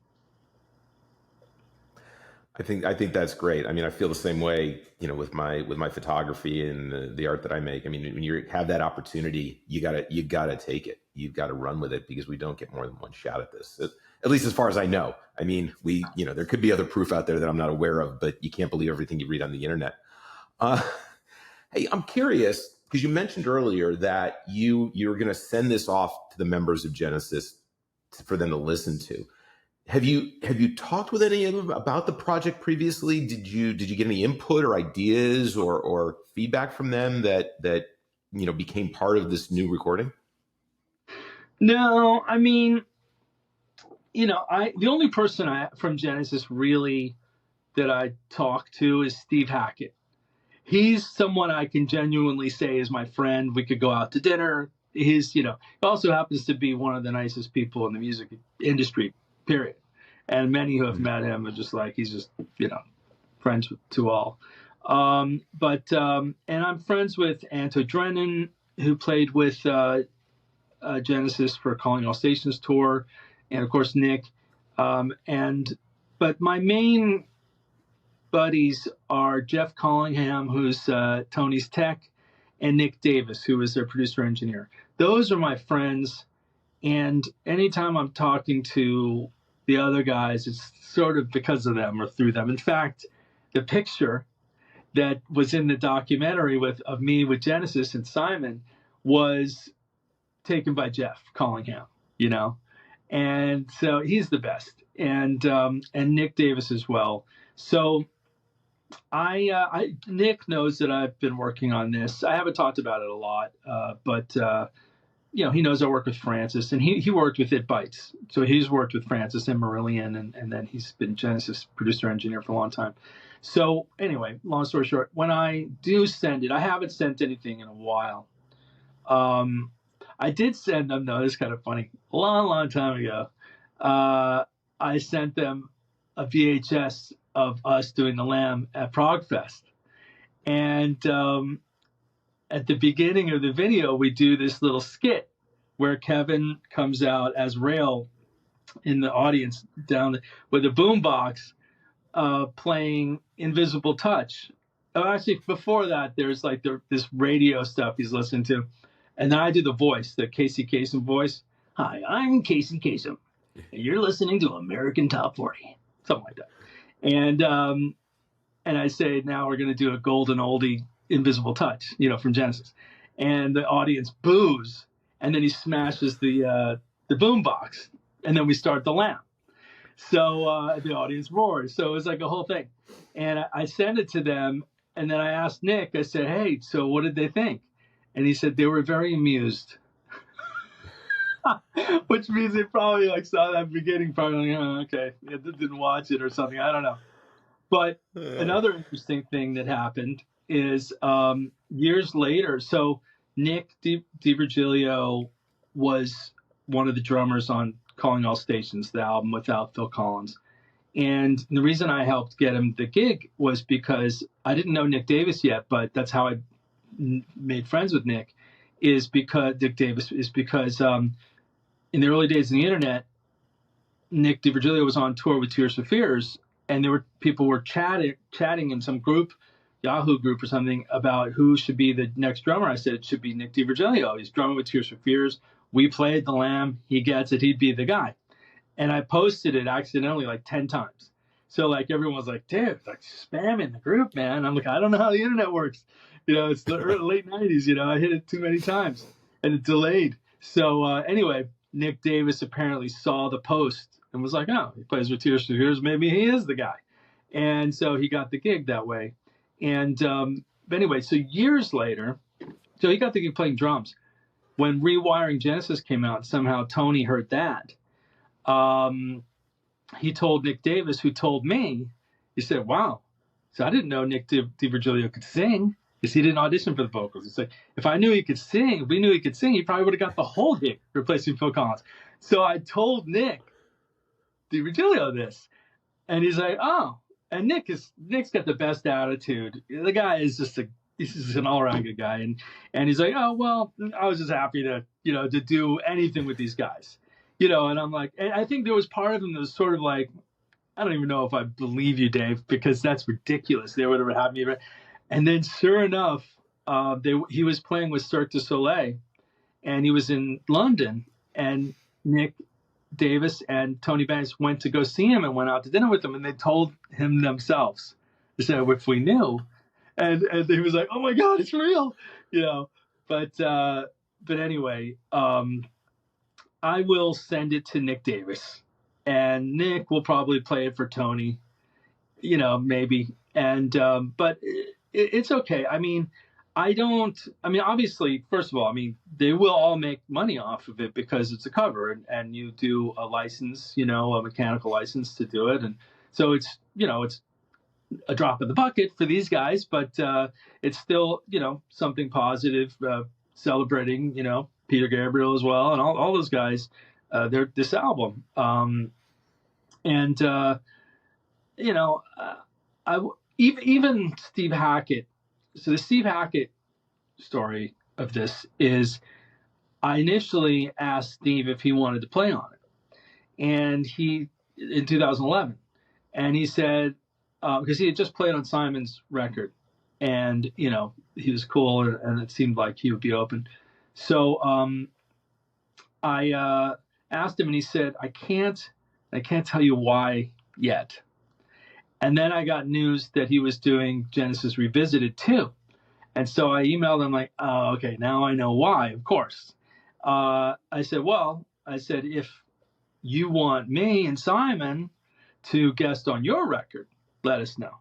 I think that's great. I mean, I feel the same way, you know, with my photography and the art that I make. I mean, when you have that opportunity, you gotta take it. You've got to run with it, because we don't get more than one shot at this. At least as far as I know. I mean, there could be other proof out there that I'm not aware of, but you can't believe everything you read on the internet. Hey, I'm curious, because you mentioned earlier that you were going to send this off to the members of Genesis for them to listen to. Have you talked with any of them about the project previously? Did you get any input or ideas or feedback from them that became part of this new recording? No, I mean, the only person from Genesis really that I talk to is Steve Hackett. He's someone I can genuinely say is my friend. We could go out to dinner. He also happens to be one of the nicest people in the music industry, period. And many who have met him are just like, he's just, friends to all. And I'm friends with Anto Drennan, who played with Genesis for Calling All Stations tour, and of course Nick. But my main buddies are Jeff Collingham, who's Tony's tech, and Nick Davis, who is their producer engineer. Those are my friends, and anytime I'm talking to the other guys, it's sort of because of them or through them. In fact, the picture that was in the documentary of me with Genesis and Simon was taken by Jeff Collingham, and so he's the best, and Nick Davis as well. So Nick knows that I've been working on this. I haven't talked about it a lot, but he knows I work with Francis, and he worked with It Bites. So he's worked with Francis and Marillion, and then he's been Genesis producer engineer for a long time. So anyway, long story short, when I do send it, I haven't sent anything in a while. I did send them, though, it's kind of funny, a long time ago. I sent them a VHS of us doing the Lamb at Progfest. And at the beginning of the video, we do this little skit where Kevin comes out as Rail in the audience with a boombox playing Invisible Touch. Oh, actually, before that, there's like this radio stuff he's listening to. And then I do the voice, the Casey Kasem voice. Hi, I'm Casey Kasem, and you're listening to American Top 40, something like that. And I say, now we're going to do a golden oldie, Invisible Touch, from Genesis. And the audience boos, and then he smashes the boombox, and then we start the Lamb. So the audience roars. So it was like a whole thing. And I sent it to them, and then I asked Nick, I said, hey, so what did they think? And he said they were very amused, which means they probably saw that beginning, probably okay, didn't watch it or something. I don't know. But another interesting thing that happened is years later. So Nick DiVirgilio was one of the drummers on Calling All Stations, the album without Phil Collins. And the reason I helped get him the gig was because I didn't know Nick Davis yet, but that's how I made friends with Nick, is because Nick Davis is because in the early days of the internet, Nick DiVirgilio was on tour with Tears for Fears, and people were chatting in some group, Yahoo group or something, about who should be the next drummer. I said it should be Nick DiVirgilio. He's drumming with Tears for Fears. We played the Lamb. He gets it. He'd be the guy. And I posted it accidentally 10 times. So everyone was like, dude, spamming the group, man. I'm like, I don't know how the internet works. It's the late 90s, I hit it too many times and it delayed. So anyway, Nick Davis apparently saw the post and was like, oh, he plays with Tears for Fears. Maybe he is the guy. And so he got the gig that way. And but anyway, so years later, so he got the gig playing drums. When Rewiring Genesis came out, somehow Tony heard that. He told Nick Davis, who told me, he said, wow, so I didn't know Nick DiVirgilio could sing. Because he didn't audition for the vocals. He's like, if I knew he could sing, if we knew he could sing, he probably would have got the whole gig replacing Phil Collins. So I told Nick DiVirgilio this, and he's like, oh. And Nick's got the best attitude. The guy is just he's just an all-around good guy, and he's like, oh well, I was just happy to to do anything with these guys, and I'm like, and I think there was part of him that was sort of like, I don't even know if I believe you, Dave, because that's ridiculous. They would have had me, and then sure enough, he was playing with Cirque du Soleil, and he was in London, and Nick Davis and Tony Banks went to go see him and went out to dinner with him, and they told him themselves. They said, if we knew, and he was like, oh my God, it's real, But anyway, I will send it to Nick Davis, and Nick will probably play it for Tony, maybe. And but it's okay. I mean, obviously, first of all, they will all make money off of it because it's a cover, and you do a license, a mechanical license to do it. And so it's, it's a drop in the bucket for these guys, but it's still, something positive, celebrating, Peter Gabriel as well, and all those guys, this album. Even Steve Hackett. So the Steve Hackett story of this is, I initially asked Steve if he wanted to play on it, and in 2011, and he said, because he had just played on Simon's record, and he was cool, and it seemed like he would be open. So I asked him, and he said, I can't tell you why yet. And then I got news that he was doing Genesis Revisited too. And so I emailed him like, oh, okay, now I know why, of course. I said, if you want me and Simon to guest on your record, let us know.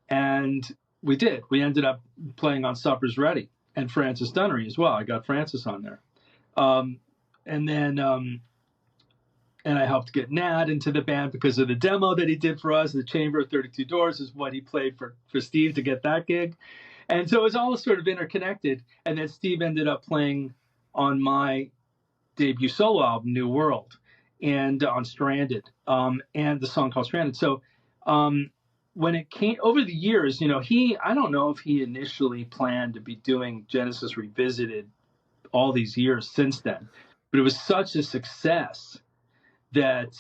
And we did. We ended up playing on Supper's Ready, and Francis Dunnery as well. I got Francis on there. And I helped get Nat into the band because of the demo that he did for us. The Chamber of 32 Doors is what he played for Steve to get that gig. And so it was all sort of interconnected. And then Steve ended up playing on my debut solo album, New World, and on Stranded, and the song called Stranded. So when it came over the years, I don't know if he initially planned to be doing Genesis Revisited all these years since then, but it was such a success that,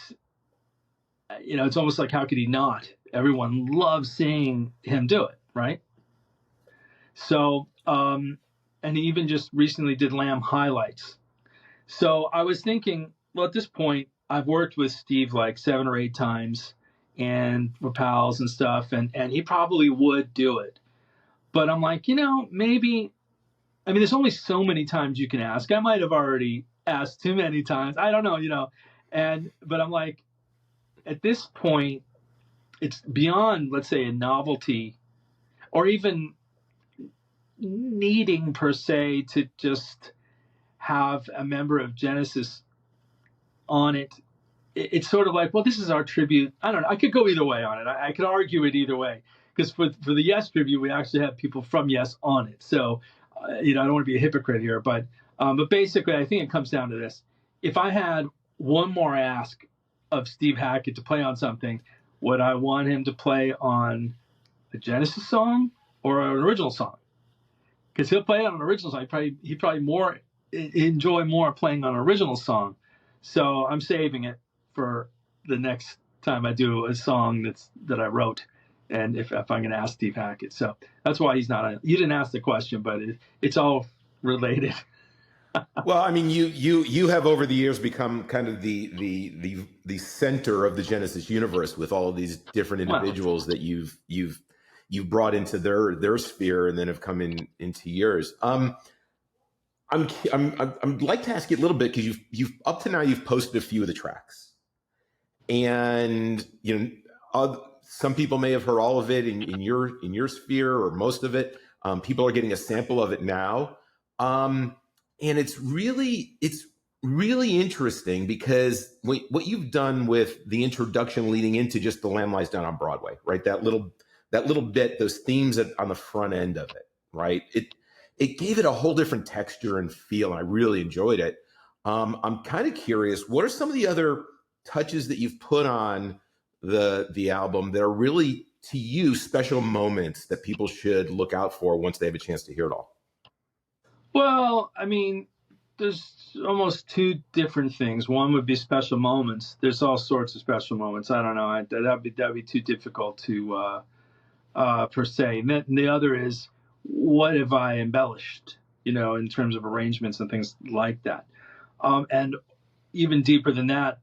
it's almost like, how could he not? Everyone loves seeing him do it, right? So, and he even just recently did Lamb Highlights. So I was thinking, well, at this point, I've worked with Steve like 7 or 8 times, and we're pals and stuff, and he probably would do it. But I'm like, maybe, there's only so many times you can ask. I might have already asked too many times. I don't know, but I'm like, at this point, it's beyond, let's say, a novelty, or even needing per se to just have a member of Genesis on it. It's sort of like, well, this is our tribute. I don't know. I could go either way on it. I could argue it either way, because for the Yes tribute, we actually have people from Yes on it. So, I don't want to be a hypocrite here, but basically, I think it comes down to this. If I had one more ask of Steve Hackett to play on something, would I want him to play on a Genesis song or an original song? Because he'll play on an original song. He'd probably enjoy more playing on an original song. So I'm saving it for the next time I do a song that I wrote, and if I'm going to ask Steve Hackett. So that's why he's not on. You didn't ask the question, but it's all related. Well, you have over the years become kind of the center of the Genesis universe, with all of these different individuals that you've brought into their sphere and then have come into yours. I'd like to ask you a little bit, because you've up to now you've posted a few of the tracks, and some people may have heard all of it in your sphere, or most of it. People are getting a sample of it now. And it's really interesting, because what you've done with the introduction leading into just The Lamb Lies Down on Broadway, right? That little bit, those themes on the front end of it, right? It gave it a whole different texture and feel, and I really enjoyed it. I'm kind of curious, what are some of the other touches that you've put on the album that are really to you, special moments that people should look out for once they have a chance to hear it all? Well, I mean, there's almost two different things. One would be special moments. There's all sorts of special moments. I don't know. That'd be too difficult to per se. And then the other is, what have I embellished? In terms of arrangements and things like that. And even deeper than that,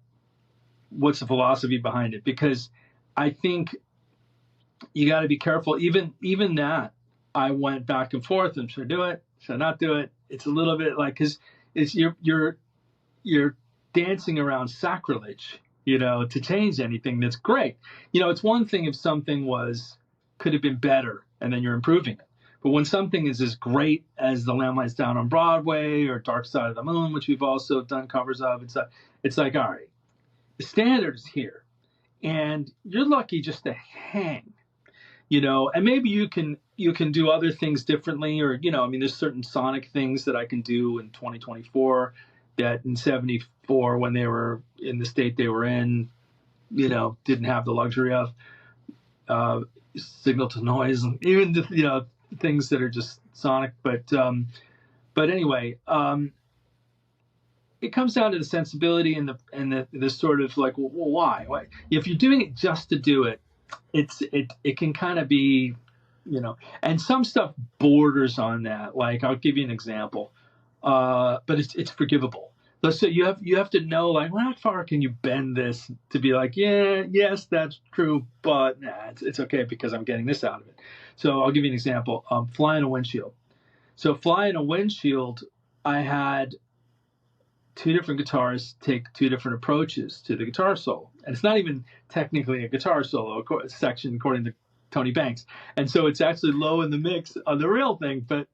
what's the philosophy behind it? Because I think you got to be careful. Even that, I went back and forth and should I do it? Should I not do it? It's a little bit like, because it's you're dancing around sacrilege, to change anything that's great. It's one thing if something could have been better and then you're improving it. But when something is as great as The Lamb Lies Down on Broadway or Dark Side of the Moon, which we've also done covers of, it's like, all right, the standard is here, and you're lucky just to hang, and maybe you can do other things differently, or there's certain sonic things that I can do in 2024 that in 74 when they were in the state they were in, didn't have the luxury of signal to noise, and even things that are just sonic, but anyway, it comes down to the sensibility and the sort of like, well, why? If you're doing it just to do it, it can kind of be, and some stuff borders on that. Like, I'll give you an example, but it's forgivable. So you have to know, like, well, how far can you bend this to be like, yes, that's true, but nah, it's okay because I'm getting this out of it. So I'll give you an example. Fly in a Windshield. So Fly in a Windshield, I had two different guitarists take two different approaches to the guitar solo. And it's not even technically a guitar solo section according to Tony Banks. And so it's actually low in the mix on the real thing. But,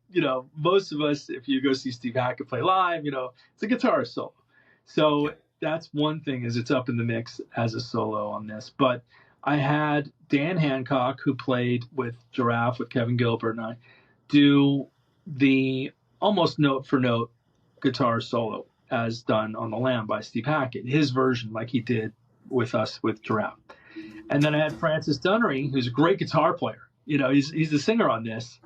most of us, if you go see Steve Hackett play live, it's a guitar solo. So that's one thing, is it's up in the mix as a solo on this. But I had Dan Hancock, who played with Giraffe with Kevin Gilbert, and I do the almost note for note guitar solo as done on The Lamb by Steve Hackett, his version, like he did with us with Giraffe. And then I had Francis Dunnery, who's a great guitar player. He's the singer on this,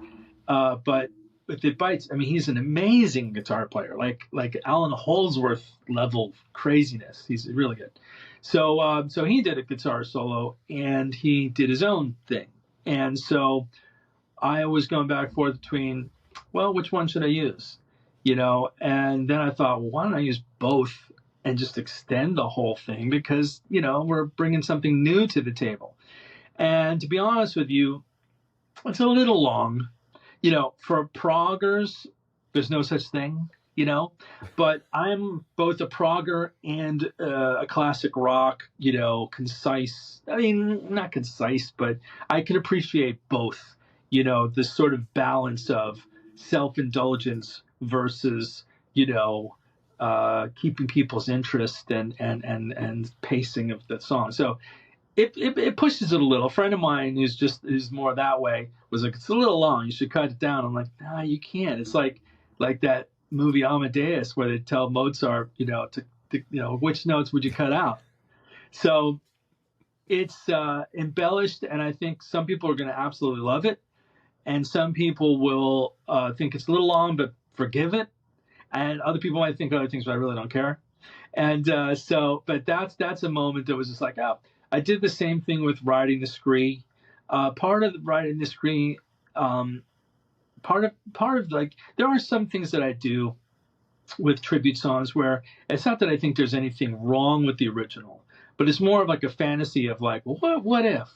but with It Bites, he's an amazing guitar player, like Alan Holdsworth level craziness. He's really good. So he did a guitar solo, and he did his own thing. And so I was going back and forth between, well, which one should I use? And then I thought, well, why don't I use both and just extend the whole thing? Because, we're bringing something new to the table. And to be honest with you, it's a little long. For proggers, there's no such thing, but I'm both a progger and a classic rock, concise. Not concise, but I can appreciate both, this sort of balance of self-indulgence versus, keeping people's interest and pacing of the song. So it pushes it a little. A friend of mine who's more that way was like, it's a little long, you should cut it down. I'm like, nah, you can't. It's like that movie Amadeus where they tell Mozart, which notes would you cut out? So it's embellished, and I think some people are going to absolutely love it, and some people will think it's a little long but forgive it, and other people might think other things, but I really don't care. And but that's a moment that was just like, oh. I did the same thing with Riding the Scree. Part of Riding the Scree, part of like, there are some things that I do with tribute songs where it's not that I think there's anything wrong with the original, but it's more of like a fantasy of like, well, what if,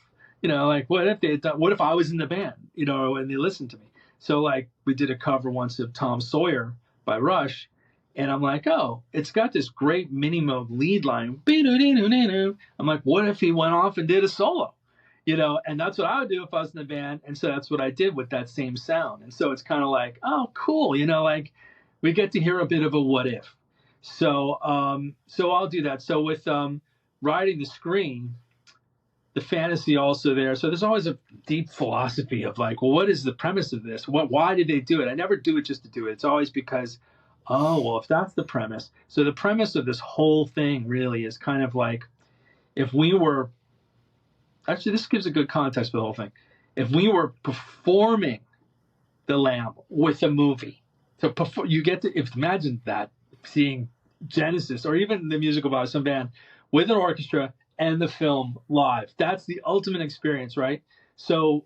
like what if I was in the band, and they listened to me. So like we did a cover once of Tom Sawyer by Rush. And I'm like, oh, it's got this great mini mode lead line. I'm like, what if he went off and did a solo? And that's what I would do if I was in the band. And so that's what I did with that same sound. And so it's kind of like, oh, cool. Like we get to hear a bit of a what if. So I'll do that. So with Riding the Screen, the fantasy also there. So there's always a deep philosophy of like, well, what is the premise of this? Why did they do it? I never do it just to do it. It's always because, oh, well, if that's the premise. So the premise of this whole thing really is kind of like, if we were actually, this gives a good context for the whole thing. If we were performing the Lamb with a movie, so you get to imagine that, seeing Genesis or even the musical by some band with an orchestra and the film live. That's the ultimate experience, right? So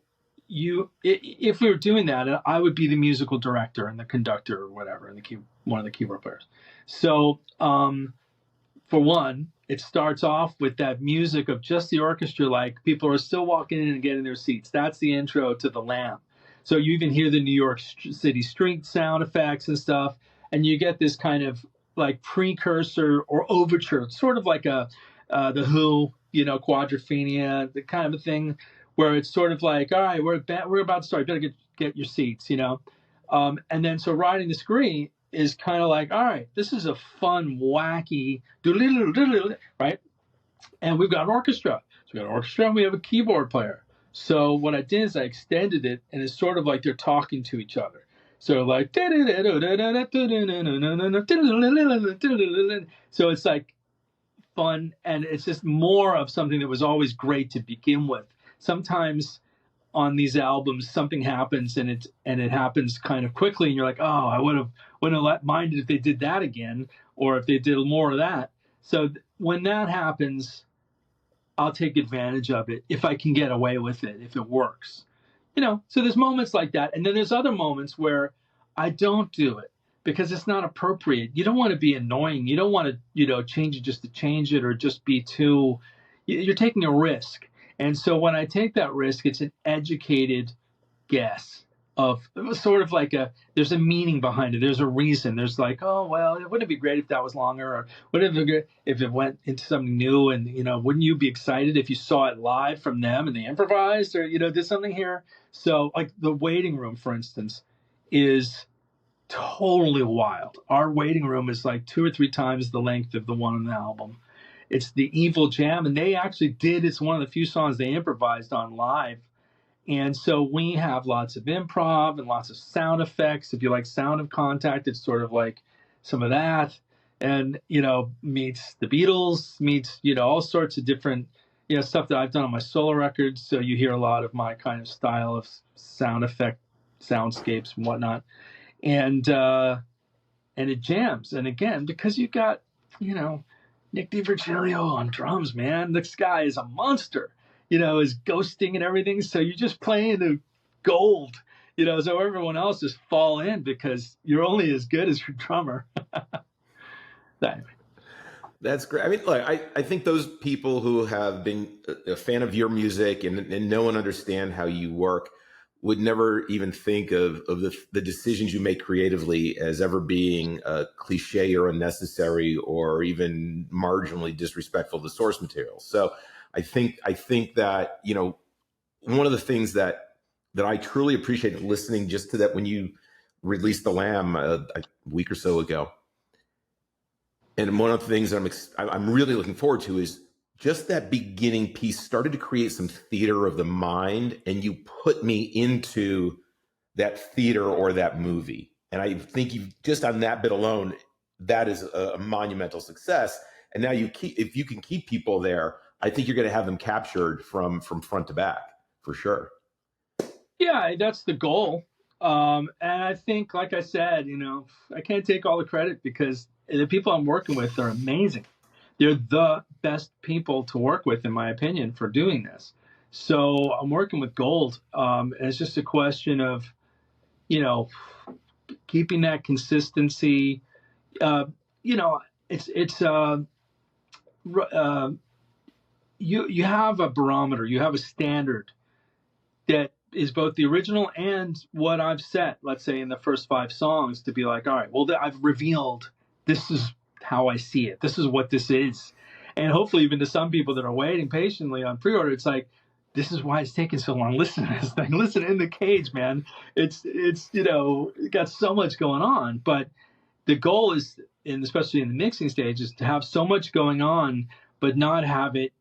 if we were doing that, I would be the musical director and the conductor or whatever, and one of the keyboard players. So for one, it starts off with that music of just the orchestra, like people are still walking in and getting their seats. That's the intro to the Lamb. So you even hear the New York City street sound effects and stuff, and you get this kind of like precursor or overture, sort of like the Who, Quadrophenia, the kind of a thing where it's sort of like, all right, we're about to start. You better get your seats, and then so riding the screen is kind of like, all right, this is a fun, wacky, right? And we've got an orchestra. So we got an orchestra and we have a keyboard player. So what I did is I extended it, and it's sort of like they're talking to each other. So like, so it's like fun, and it's just more of something that was always great to begin with. Sometimes on these albums, something happens and it happens kind of quickly, and you're like, oh, I wouldn't have minded if they did that again, or if they did more of that. So when that happens, I'll take advantage of it if I can get away with it, if it works. So there's moments like that. And then there's other moments where I don't do it because it's not appropriate. You don't want to be annoying. You don't want to, change it just to change it, or just be too, you're taking a risk. And so when I take that risk, it's an educated guess of sort of like there's a meaning behind it. There's a reason. There's like, oh, well, wouldn't it be great if that was longer? Or wouldn't it be great if it went into something new? And, wouldn't you be excited if you saw it live from them and they improvised or, did something here? So like the waiting room, for instance, is totally wild. Our waiting room is like 2 or 3 times the length of the one on the album. It's the Evil Jam, and they actually it's one of the few songs they improvised on live. And so we have lots of improv and lots of sound effects. If you like Sound of Contact, it's sort of like some of that. And, meets the Beatles, meets, all sorts of different, stuff that I've done on my solo records. So you hear a lot of my kind of style of sound effect, soundscapes and whatnot. And it jams. And again, because you got, Nick DiVirgilio on drums, man. This guy is a monster, is ghosting and everything. So you're just playing the gold, so everyone else just fall in because you're only as good as your drummer. Anyway. That's great. I mean, look, I think those people who have been a fan of your music and know and understand how you work would never even think of the decisions you make creatively as ever being cliche or unnecessary or even marginally disrespectful to source material. So I think that, one of the things that I truly appreciated listening just to that when you released The Lamb a week or so ago. And one of the things that I'm really looking forward to is just that beginning piece started to create some theater of the mind, and you put me into that theater or that movie. And I think just on that bit alone, that is a monumental success. And now if you can keep people there, I think you're going to have them captured from front to back for sure. Yeah, that's the goal. And I think, like I said, I can't take all the credit because the people I'm working with are amazing. They're the best people to work with, in my opinion, for doing this. So I'm working with gold. And it's just a question of, keeping that consistency. You have a barometer, you have a standard that is both the original and what I've set, let's say in the first 5 songs, to be like, all right, well, I've revealed this is how I see it. This is what this is. And hopefully even to some people that are waiting patiently on pre-order, it's like, this is why it's taking so long. Listen to this thing. Listen, In the Cage, man. It's it got so much going on. But the goal is, and especially in the mixing stage, is to have so much going on, but not have it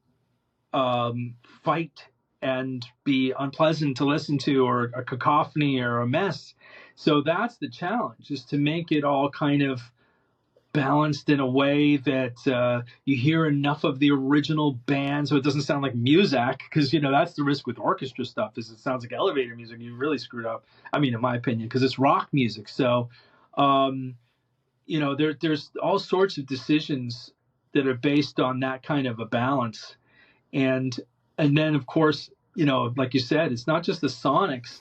fight and be unpleasant to listen to, or a cacophony or a mess. So that's the challenge, is to make it all kind of balanced in a way that you hear enough of the original band so it doesn't sound like Muzak, because that's the risk with orchestra stuff, is it sounds like elevator music. You really screwed up, I mean, in my opinion, because it's rock music. So there's all sorts of decisions that are based on that kind of a balance. And then, of course, like you said, it's not just the sonics,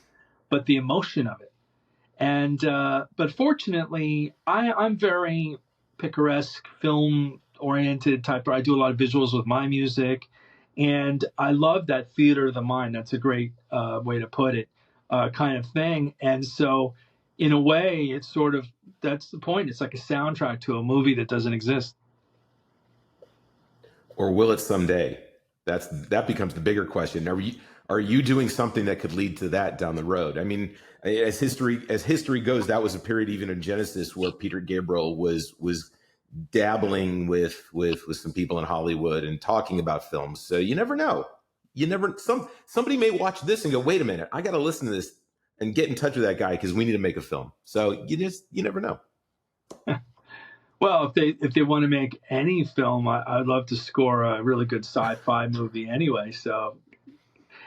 but the emotion of it. And but fortunately, I'm very picaresque, film-oriented type. I do a lot of visuals with my music, and I love that theater of the mind. That's a great way to put it, kind of thing. And so, in a way, it's sort of, that's the point. It's like a soundtrack to a movie that doesn't exist. Or will it someday? That becomes the bigger question. Are you doing something that could lead to that down the road? I mean, as history goes, that was a period even in Genesis where Peter Gabriel was dabbling with some people in Hollywood and talking about films. So you never know. Somebody may watch this and go, wait a minute, I got to listen to this and get in touch with that guy because we need to make a film. So you never know. Well, if they want to make any film, I'd love to score a really good sci-fi movie anyway. So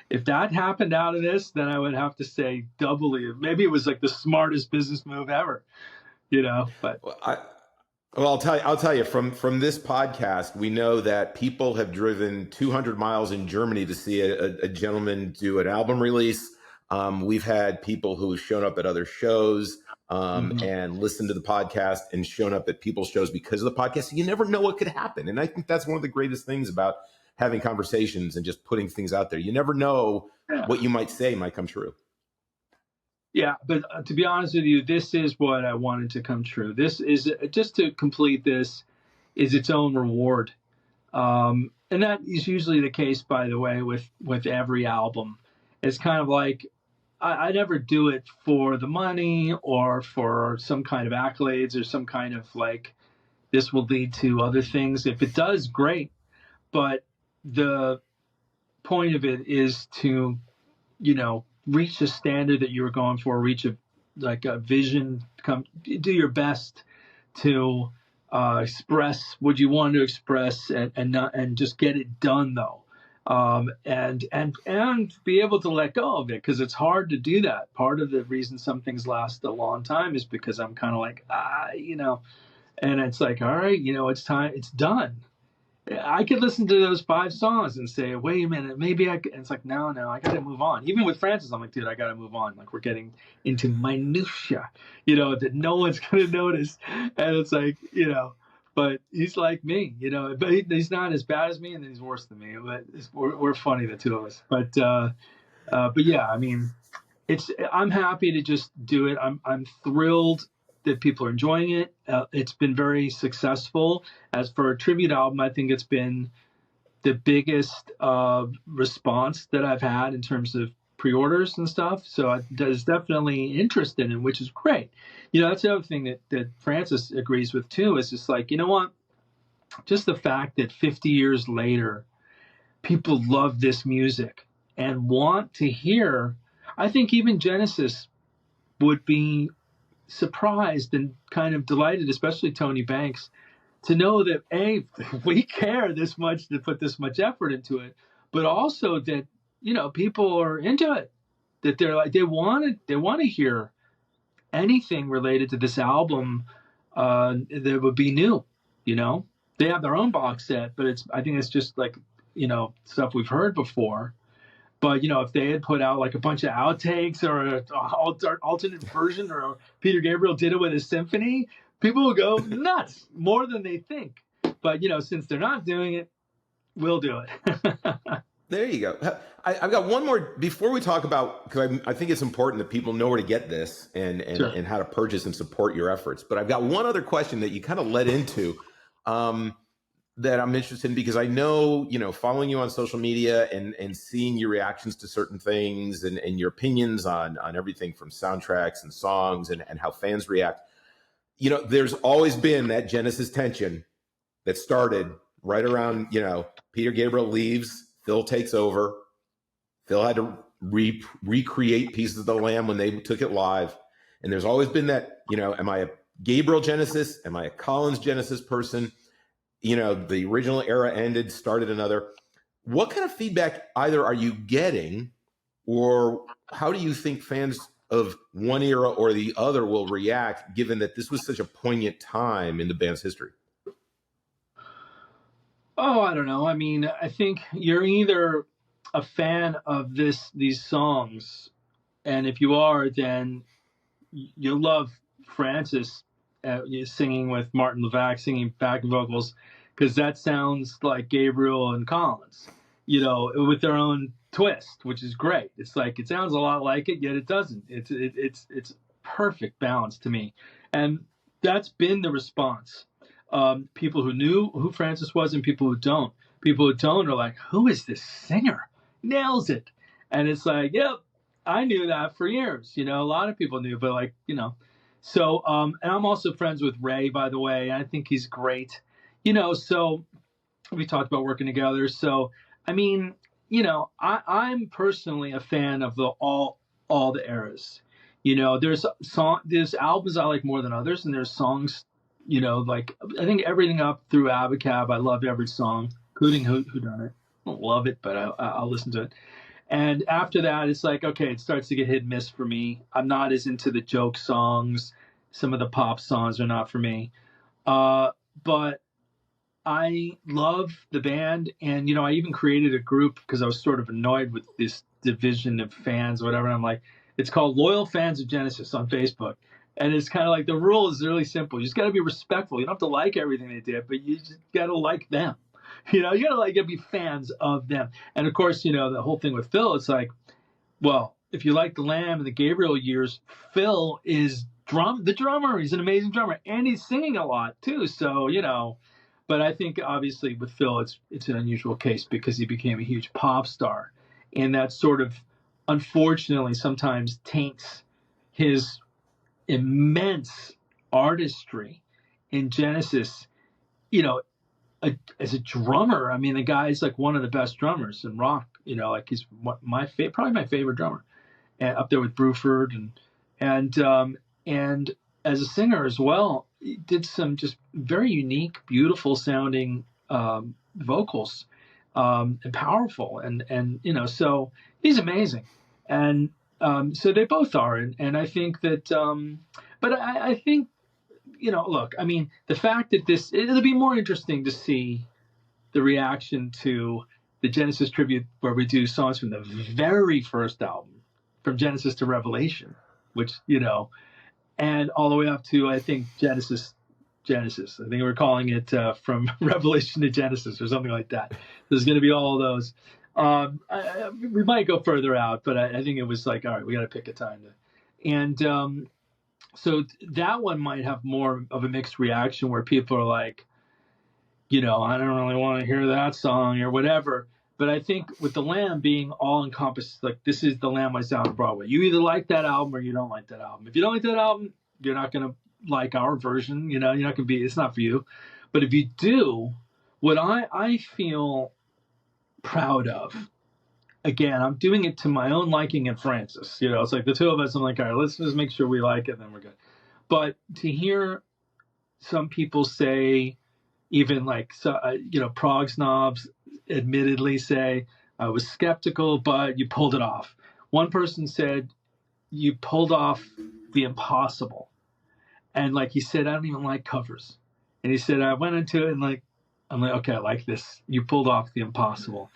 if that happened out of this, then I would have to say doubly. Maybe it was like the smartest business move ever, But I'll tell you from this podcast, we know that people have driven 200 miles in Germany to see a gentleman do an album release. We've had people who have shown up at other shows. And listened to the podcast and shown up at people's shows because of the podcast. So you never know what could happen. And I think that's one of the greatest things about having conversations and just putting things out there. You never know what you might say might come true. Yeah, but to be honest with you, this is what I wanted to come true. This is, just to complete this, is its own reward. And that is usually the case, by the way, with every album. It's kind of like, I never do it for the money or for some kind of accolades or some kind of like, this will lead to other things. If it does, great. But the point of it is to, reach a standard that you were going for, reach a vision, do your best to express what you want to express and just get it done though. And be able to let go of it, because it's hard to do that. Part of the reason some things last a long time is because I'm kind of like, and it's like, all right, it's time, it's done. I could listen to those 5 songs and say, wait a minute, maybe I could. And it's like, no, I got to move on. Even with Francis, I'm like, dude, I got to move on. Like, we're getting into minutia, that no one's going to notice. And it's like, but he's like me, but he's not as bad as me, and then he's worse than me. But we're funny, the two of us. But yeah, I mean, I'm happy to just do it. I'm thrilled that people are enjoying it. It's been very successful. As for a tribute album, I think it's been the biggest response that I've had in terms of pre-orders and stuff. So there's definitely interest in it, which is great. That's the other thing that Francis agrees with too, is just like, what? Just the fact that 50 years later, people love this music and want to hear. I think even Genesis would be surprised and kind of delighted, especially Tony Banks, to know that we care this much to put this much effort into it, but also that people are into it, that they're like they want to hear anything related to this album that would be new. They have their own box set, but I think it's just like stuff we've heard before. But, if they had put out like a bunch of outtakes or an alternate version, or Peter Gabriel did it with a symphony, people will go nuts more than they think. But, since they're not doing it, we'll do it. There you go. I've got one more before we talk about, because I think it's important that people know where to get this and Sure. and how to purchase and support your efforts. But I've got one other question that you kind of led into that I'm interested in, because I know, following you on social media and seeing your reactions to certain things and your opinions on everything from soundtracks and songs and how fans react. There's always been that Genesis tension that started right around, Peter Gabriel leaves, Phil takes over. Phil had to recreate Pieces of the Lamb when they took it live. And there's always been that, am I a Gabriel Genesis? Am I a Collins Genesis person? You know, the original era ended, started another. What kind of feedback either are you getting, or how do you think fans of one era or the other will react, given that this was such a poignant time in the band's history? Oh, I don't know. I mean, I think you're either a fan of these songs, and if you are, then you'll love Francis singing with Martin Levac, singing backing vocals, because that sounds like Gabriel and Collins, you know, with their own twist, which is great. It's like it sounds a lot like it, yet it doesn't. It's perfect balance to me, and that's been the response. People who knew who Francis was and people who don't. People who don't are like, who is this singer? Nails it. And it's like, yep, I knew that for years. You know, a lot of people knew, but like, you know. So, and I'm also friends with Ray, by the way. I think he's great. You know, so we talked about working together. So, I mean, you know, I'm personally a fan of all the eras. You know, there's albums I like more than others, and there's songs, you know, like I think everything up through Abacab, I loved every song, including Who Done It. I don't love it, but I'll listen to it. And after that, it's like, okay, it starts to get hit and miss for me. I'm not as into the joke songs. Some of the pop songs are not for me. But I love the band. And, you know, I even created a group because I was sort of annoyed with this division of fans or whatever. And I'm like, it's called Loyal Fans of Genesis on Facebook. And it's kind of like the rule is really simple. You just got to be respectful. You don't have to like everything they did, but you just got to like them. You know, you got to be fans of them. And of course, you know, the whole thing with Phil, it's like, well, if you like the Lamb and the Gabriel years, Phil is the drummer. He's an amazing drummer, and he's singing a lot too. So, you know, but I think obviously with Phil, it's an unusual case because he became a huge pop star, and that sort of unfortunately sometimes taints his immense artistry in Genesis. You know, as a drummer, I mean, the guy's like one of the best drummers in rock. You know, like he's probably my favorite drummer, and up there with Bruford, and as a singer as well, he did some just very unique, beautiful sounding vocals, and powerful, and you know, so he's amazing, and so they both are, and I think that, but I think, you know, look, I mean, the fact that it'll be more interesting to see the reaction to the Genesis tribute where we do songs from the very first album, from Genesis to Revelation, which, you know, and all the way up to, I think, Genesis. I think we're calling it from Revelation to Genesis or something like that. There's going to be all of those. We might go further out, but I think it was like, all right, we got to pick a time to, and so that one might have more of a mixed reaction where people are like, you know, I don't really want to hear that song or whatever. But I think with the Lamb being all encompassed, like this is the Lamb I saw on Broadway. You either like that album or you don't like that album. If you don't like that album, you're not going to like our version. You know, you're not going to be, it's not for you. But if you do, what I feel proud of, again, I'm doing it to my own liking and Francis. You know, it's like the two of us, I'm like, all right, let's just make sure we like it, and then we're good. But to hear some people say, even like, you know, prog snobs admittedly say, I was skeptical, but you pulled it off. One person said, you pulled off the impossible. And like he said, I don't even like covers. And he said, I went into it and like, I'm like, okay, I like this. You pulled off the impossible.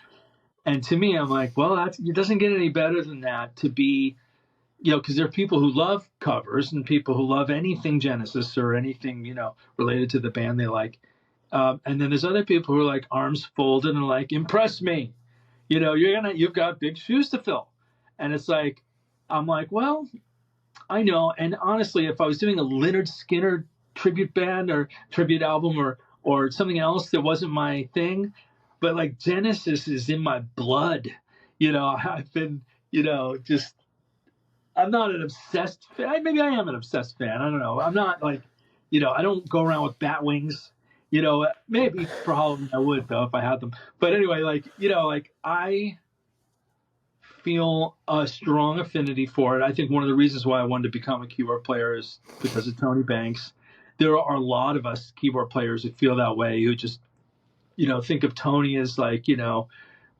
And to me, I'm like, well, it doesn't get any better than that to be, you know, because there are people who love covers and people who love anything Genesis or anything, you know, related to the band they like. And then there's other people who are like arms folded and like, impress me. You know, you've got big shoes to fill. And it's like, I'm like, well, I know. And honestly, if I was doing a Lynyrd Skynyrd tribute band or tribute album or something else that wasn't my thing, but like Genesis is in my blood. You know, I've been, you know, just, I'm not an obsessed fan. Maybe I am an obsessed fan. I don't know. I'm not like, you know, I don't go around with bat wings. You know, maybe for Halloween I would, though, if I had them. But anyway, like, you know, like I feel a strong affinity for it. I think one of the reasons why I wanted to become a keyboard player is because of Tony Banks. there are a lot of us keyboard players who feel that way, who just, think of Tony as like,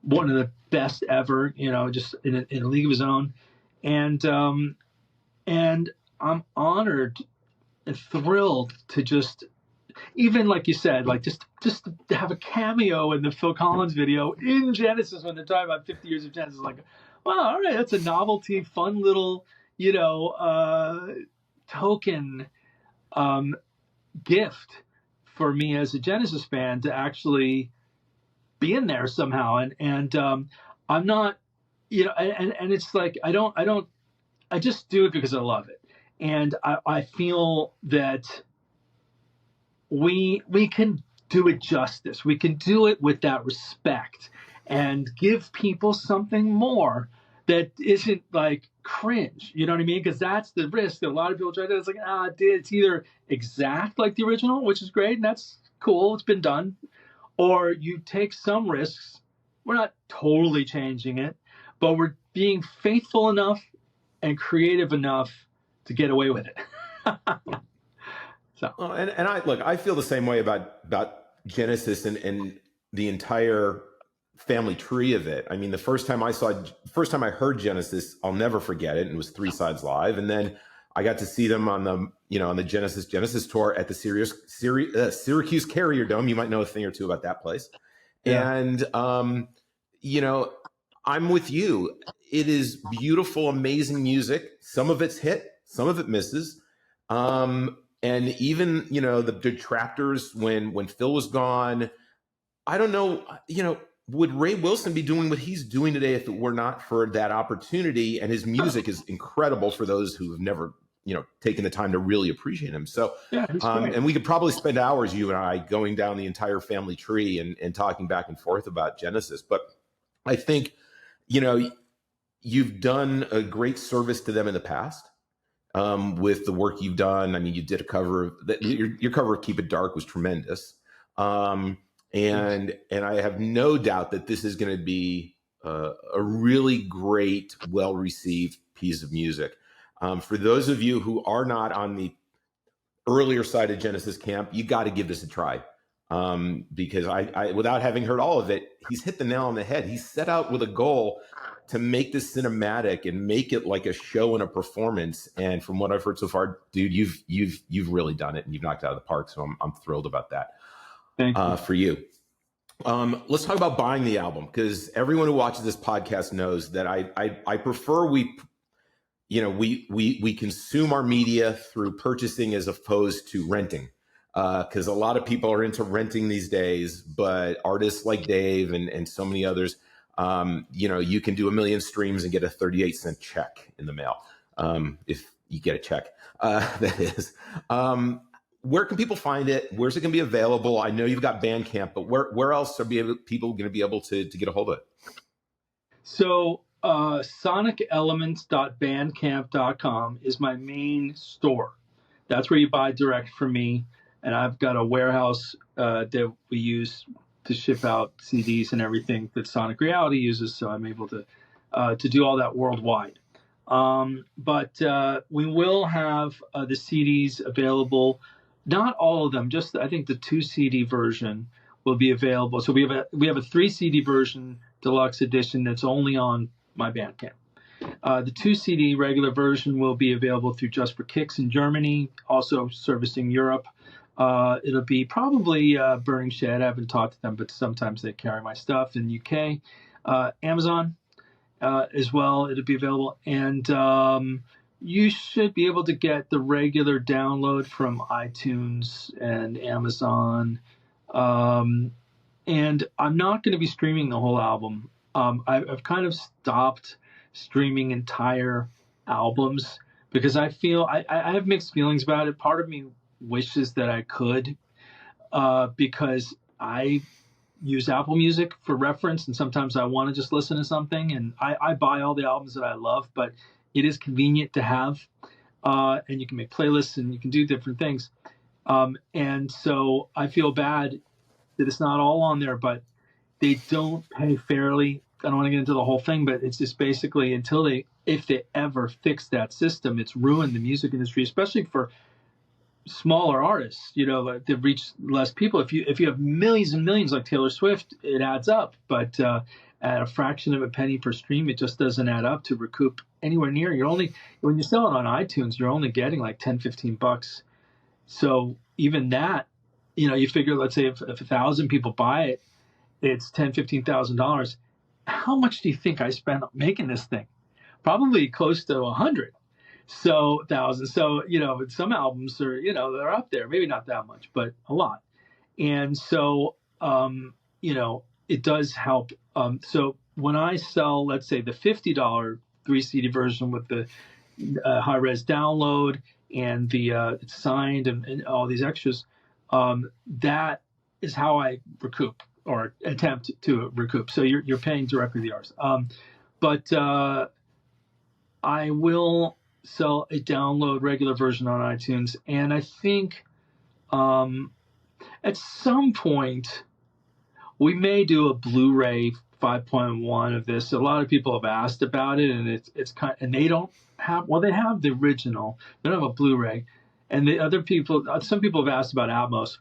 one of the best ever, just in a league of his own. And I'm honored and thrilled to just, even like you said, like just to have a cameo in the Phil Collins video in Genesis when they're talking about 50 years of Genesis. Like, wow, all right, that's a novelty, fun little, token gift for me as a Genesis fan to actually be in there somehow. And I'm not, and it's like, I just do it because I love it. And I feel that we can do it justice. We can do it with that respect and give people something more that isn't like cringe. You know what I mean? Because that's the risk that a lot of people try to do. It's like, it's either exact like the original, which is great, and that's cool, it's been done, or you take some risks. We're not totally changing it, but we're being faithful enough and creative enough to get away with it. So, and I feel the same way about Genesis and the entire family tree of it. I mean, the first time I heard Genesis, I'll never forget it. And it was 3 Sides Live, and then I got to see them on the Genesis tour at the Syracuse Carrier Dome. You might know a thing or two about that place. Yeah. And I'm with you. It is beautiful, amazing music. Some of it's hit, some of it misses. And even, the detractors when Phil was gone, I don't know, would Ray Wilson be doing what he's doing today if it were not for that opportunity? And his music is incredible for those who have never, taken the time to really appreciate him. So, yeah, and we could probably spend hours, you and I, going down the entire family tree and talking back and forth about Genesis. But I think, you've done a great service to them in the past. With the work you've done. I mean, you did a cover your cover of Keep It Dark was tremendous. And I have no doubt that this is going to be a really great, well-received piece of music. For those of you who are not on the earlier side of Genesis camp, you got to give this a try. Because I, without having heard all of it, he's hit the nail on the head. He set out with a goal to make this cinematic and make it like a show and a performance. And from what I've heard so far, dude, you've really done it, and you've knocked it out of the park. So I'm thrilled about that. Thank you. For you. Let's talk about buying the album, because everyone who watches this podcast knows that I prefer we consume our media through purchasing as opposed to renting. Because a lot of people are into renting these days, but artists like Dave and so many others, you can do 1 million streams and get a 38-cent check in the mail. If you get a check, that is. Where can people find it? Where's it going to be available? I know you've got Bandcamp, but where else are people going to be able to get a hold of it? So sonicelements.bandcamp.com is my main store. That's where you buy direct from me. And I've got a warehouse that we use to ship out CDs and everything that Sonic Reality uses, so I'm able to do all that worldwide. But we will have the CDs available. Not all of them, just I think the 2 CD version will be available. So we have a 3 CD version, deluxe edition, that's only on my Bandcamp. The 2 CD regular version will be available through Just for Kicks in Germany, also servicing Europe. It'll be probably Burning Shed. I haven't talked to them, but sometimes they carry my stuff in the UK. Amazon as well, it'll be available. And you should be able to get the regular download from iTunes and Amazon. And I'm not going to be streaming the whole album. I've kind of stopped streaming entire albums because I feel I have mixed feelings about it. Part of me wishes that I could, because I use Apple Music for reference, and sometimes I want to just listen to something, and I buy all the albums that I love, but it is convenient to have, and you can make playlists and you can do different things. And so I feel bad that it's not all on there, but they don't pay fairly. I don't want to get into the whole thing, but it's just basically if they ever fix that system, it's ruined the music industry, especially for smaller artists, like that reach less people. If you have millions and millions like Taylor Swift, it adds up. But at a fraction of a penny per stream, it just doesn't add up to recoup anywhere near. When you sell it on iTunes, you're only getting like $10-15. So even that, you figure, let's say if 1,000 people buy it, it's $10,000-15,000. How much do you think I spent making this thing? Probably close to 100. So 1,000. So, some albums are, they're up there, maybe not that much, but a lot. And so, it does help. So when I sell, let's say the $50 3 CD version with the high res download and the it's signed and all these extras, that is how I recoup or attempt to recoup. So you're paying directly the artist. But I will sell a download regular version on iTunes, and I think at some point we may do a Blu-ray 5.1 of this. A lot of people have asked about it, and it's kind, and they don't have. Well, they have the original. They don't have a Blu-ray, and the other people. Some people have asked about Atmos.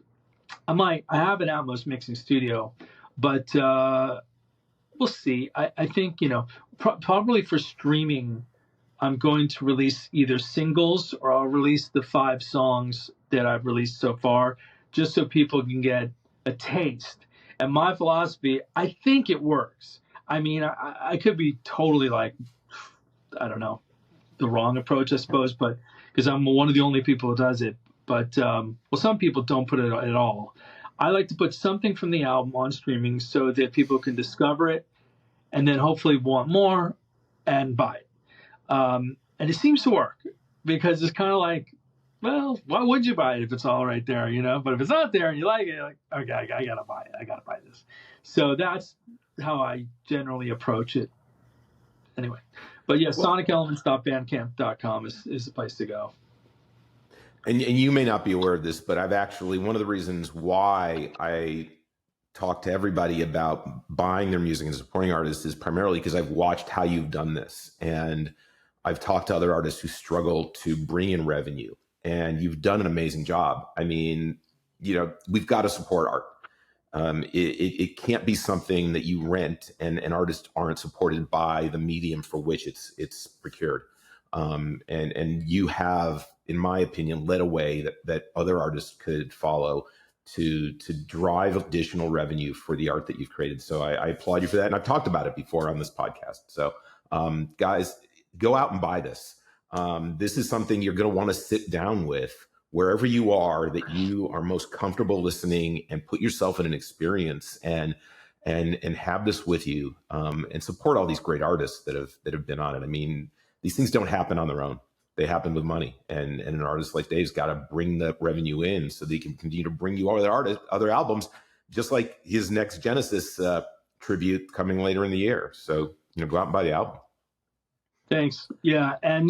I have an Atmos mixing studio, but we'll see. I think probably for streaming, I'm going to release either singles or I'll release the 5 songs that I've released so far, just so people can get a taste. And my philosophy, I think it works. I mean, I could be totally I don't know, the wrong approach, I suppose, but because I'm one of the only people who does it. But, some people don't put it at all. I like to put something from the album on streaming so that people can discover it and then hopefully want more and buy it. And it seems to work because it's kind of like, well, why would you buy it if it's all right there, But if it's not there and you like it, you're like, okay, I got to buy it. I got to buy this. So that's how I generally approach it. Anyway, but yeah, sonicelements.bandcamp.com is the place to go. And you may not be aware of this, but I've actually, one of the reasons why I talk to everybody about buying their music and supporting artists is primarily because I've watched how you've done this. And I've talked to other artists who struggle to bring in revenue, and you've done an amazing job. I mean, we've got to support art. It can't be something that you rent and artists aren't supported by the medium for which it's procured. And you have, in my opinion, led a way that other artists could follow to drive additional revenue for the art that you've created. So I applaud you for that. And I've talked about it before on this podcast. So guys, go out and buy this. This is something you're going to want to sit down with wherever you are, that you are most comfortable listening, and put yourself in an experience and have this with you, and support all these great artists that have been on it. I mean, these things don't happen on their own. They happen with money, and an artist like Dave's got to bring the revenue in so they can continue to bring you other albums, just like his next Genesis tribute coming later in the year. So go out and buy the album. Thanks. Yeah, and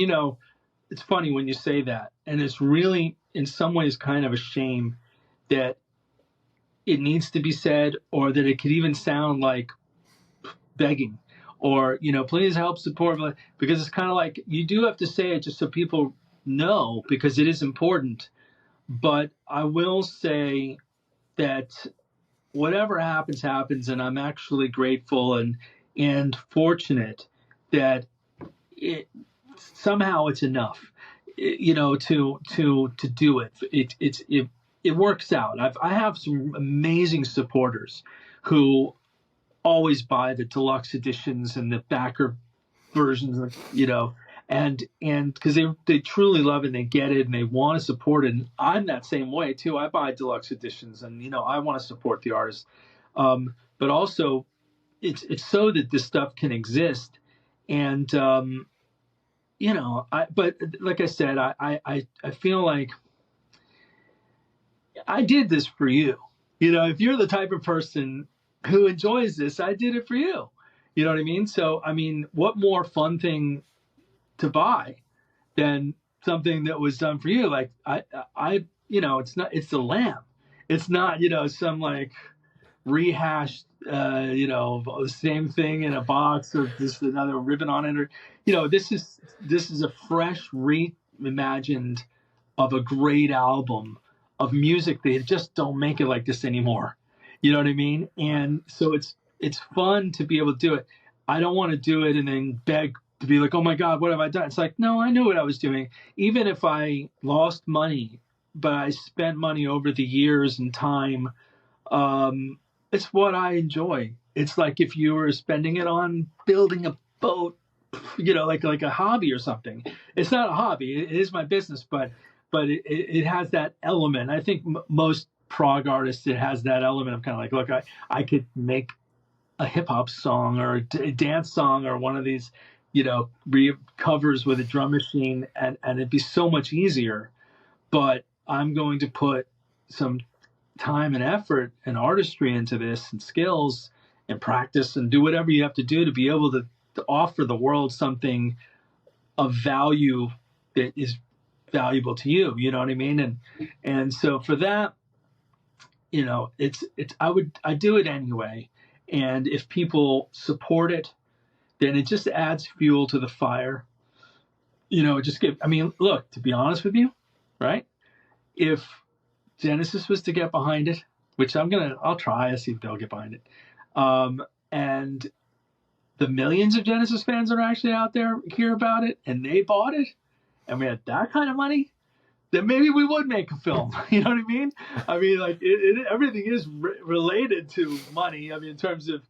it's funny when you say that, and it's really in some ways kind of a shame that it needs to be said, or that it could even sound like begging. Or, please help support, because it's kind of like you do have to say it just so people know, because it is important. But I will say that whatever happens, and I'm actually grateful and fortunate that somehow it's enough, to do it. It works out. I have some amazing supporters who always buy the deluxe editions and the backer versions, and because they truly love it and they get it and they want to support it. And I'm that same way too. I buy deluxe editions and I want to support the artist, but also it's so that this stuff can exist. And but like I said, I feel like I did this for you. If you're the type of person who enjoys this, I did it for you. You know what I mean? So, I mean, what more fun thing to buy than something that was done for you? Like it's the lamb. It's not, some rehashed, the same thing in a box with just another ribbon on it. Or, this is a fresh, reimagined of a great album of music. They just don't make it like this anymore. You know what I mean? And so it's fun to be able to do it. I don't want to do it and then beg to be like, oh my God, what have I done? It's like, no, I knew what I was doing. Even if I lost money, but I spent money over the years and time, it's what I enjoy. It's like if you were spending it on building a boat, like a hobby or something. It's not a hobby. It is my business, but it has that element. I think most prog artists, it has that element of kind of like, look, I could make a hip hop song or a dance song or one of these, covers with a drum machine, and it'd be so much easier. But I'm going to put some time and effort and artistry into this and skills and practice and do whatever you have to do to be able to offer the world something of value that is valuable to you. You know what I mean? And so for that, I do it anyway. And if people support it, then it just adds fuel to the fire. Look, to be honest with you, right? If Genesis was to get behind it, which I'll try to see if they'll get behind it. And the millions of Genesis fans that are actually out there hear about it and they bought it and we had that kind of money, then maybe we would make a film. You know what I mean? Everything is related to money. In terms of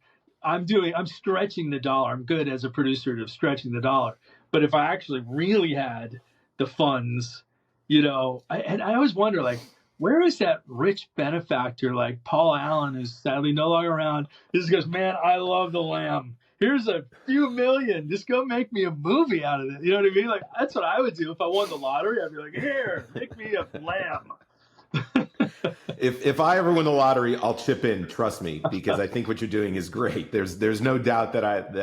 I'm stretching the dollar. I'm good as a producer of stretching the dollar. But if I actually really had the funds, I always wonder, like, where is that rich benefactor like Paul Allen, who's sadly no longer around? He just goes, man, I love the Lamb. Here's a few million. Just go make me a movie out of it. You know what I mean? Like, that's what I would do if I won the lottery. I'd be like, here, make me a Lamb. If I ever win the lottery, I'll chip in. Trust me, because I think what you're doing is great. There's no doubt there's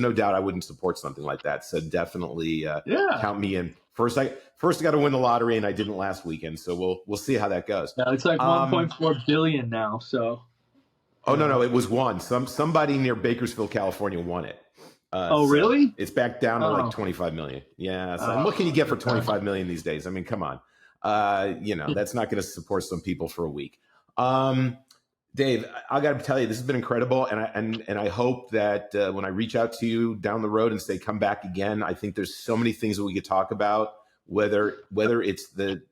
no doubt I wouldn't support something like that. So definitely count me in. First I got to win the lottery, and I didn't last weekend. So we'll see how that goes. Yeah, it's like 1.4 billion now. So. Oh no, it was one. Somebody near Bakersfield, California, won it. Really? It's back down to like 25 million. Yeah. So what can you get for 25 million these days? I mean, come on. That's not going to support some people for a week. Dave, I got to tell you, this has been incredible, and I hope that when I reach out to you down the road and say come back again, I think there's so many things that we could talk about. Whether it's the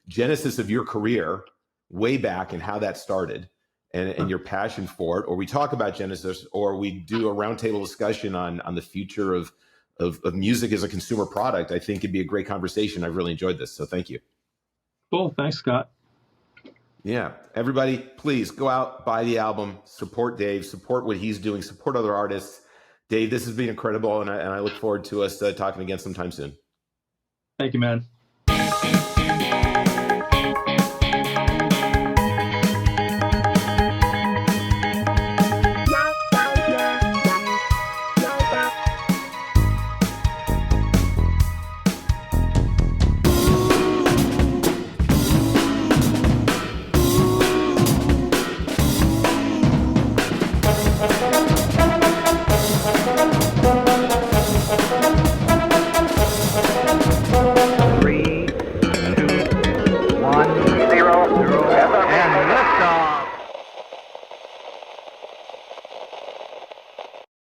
genesis of your career way back and how that started, and your passion for it, or we talk about Genesis, or we do a roundtable discussion on the future of music as a consumer product. I think it'd be a great conversation. I've really enjoyed this, so thank you. Cool, thanks, Scott. Yeah, everybody, please go out, buy the album, support Dave, support what he's doing, support other artists. Dave, this has been incredible, and I look forward to us talking again sometime soon. Thank you, man.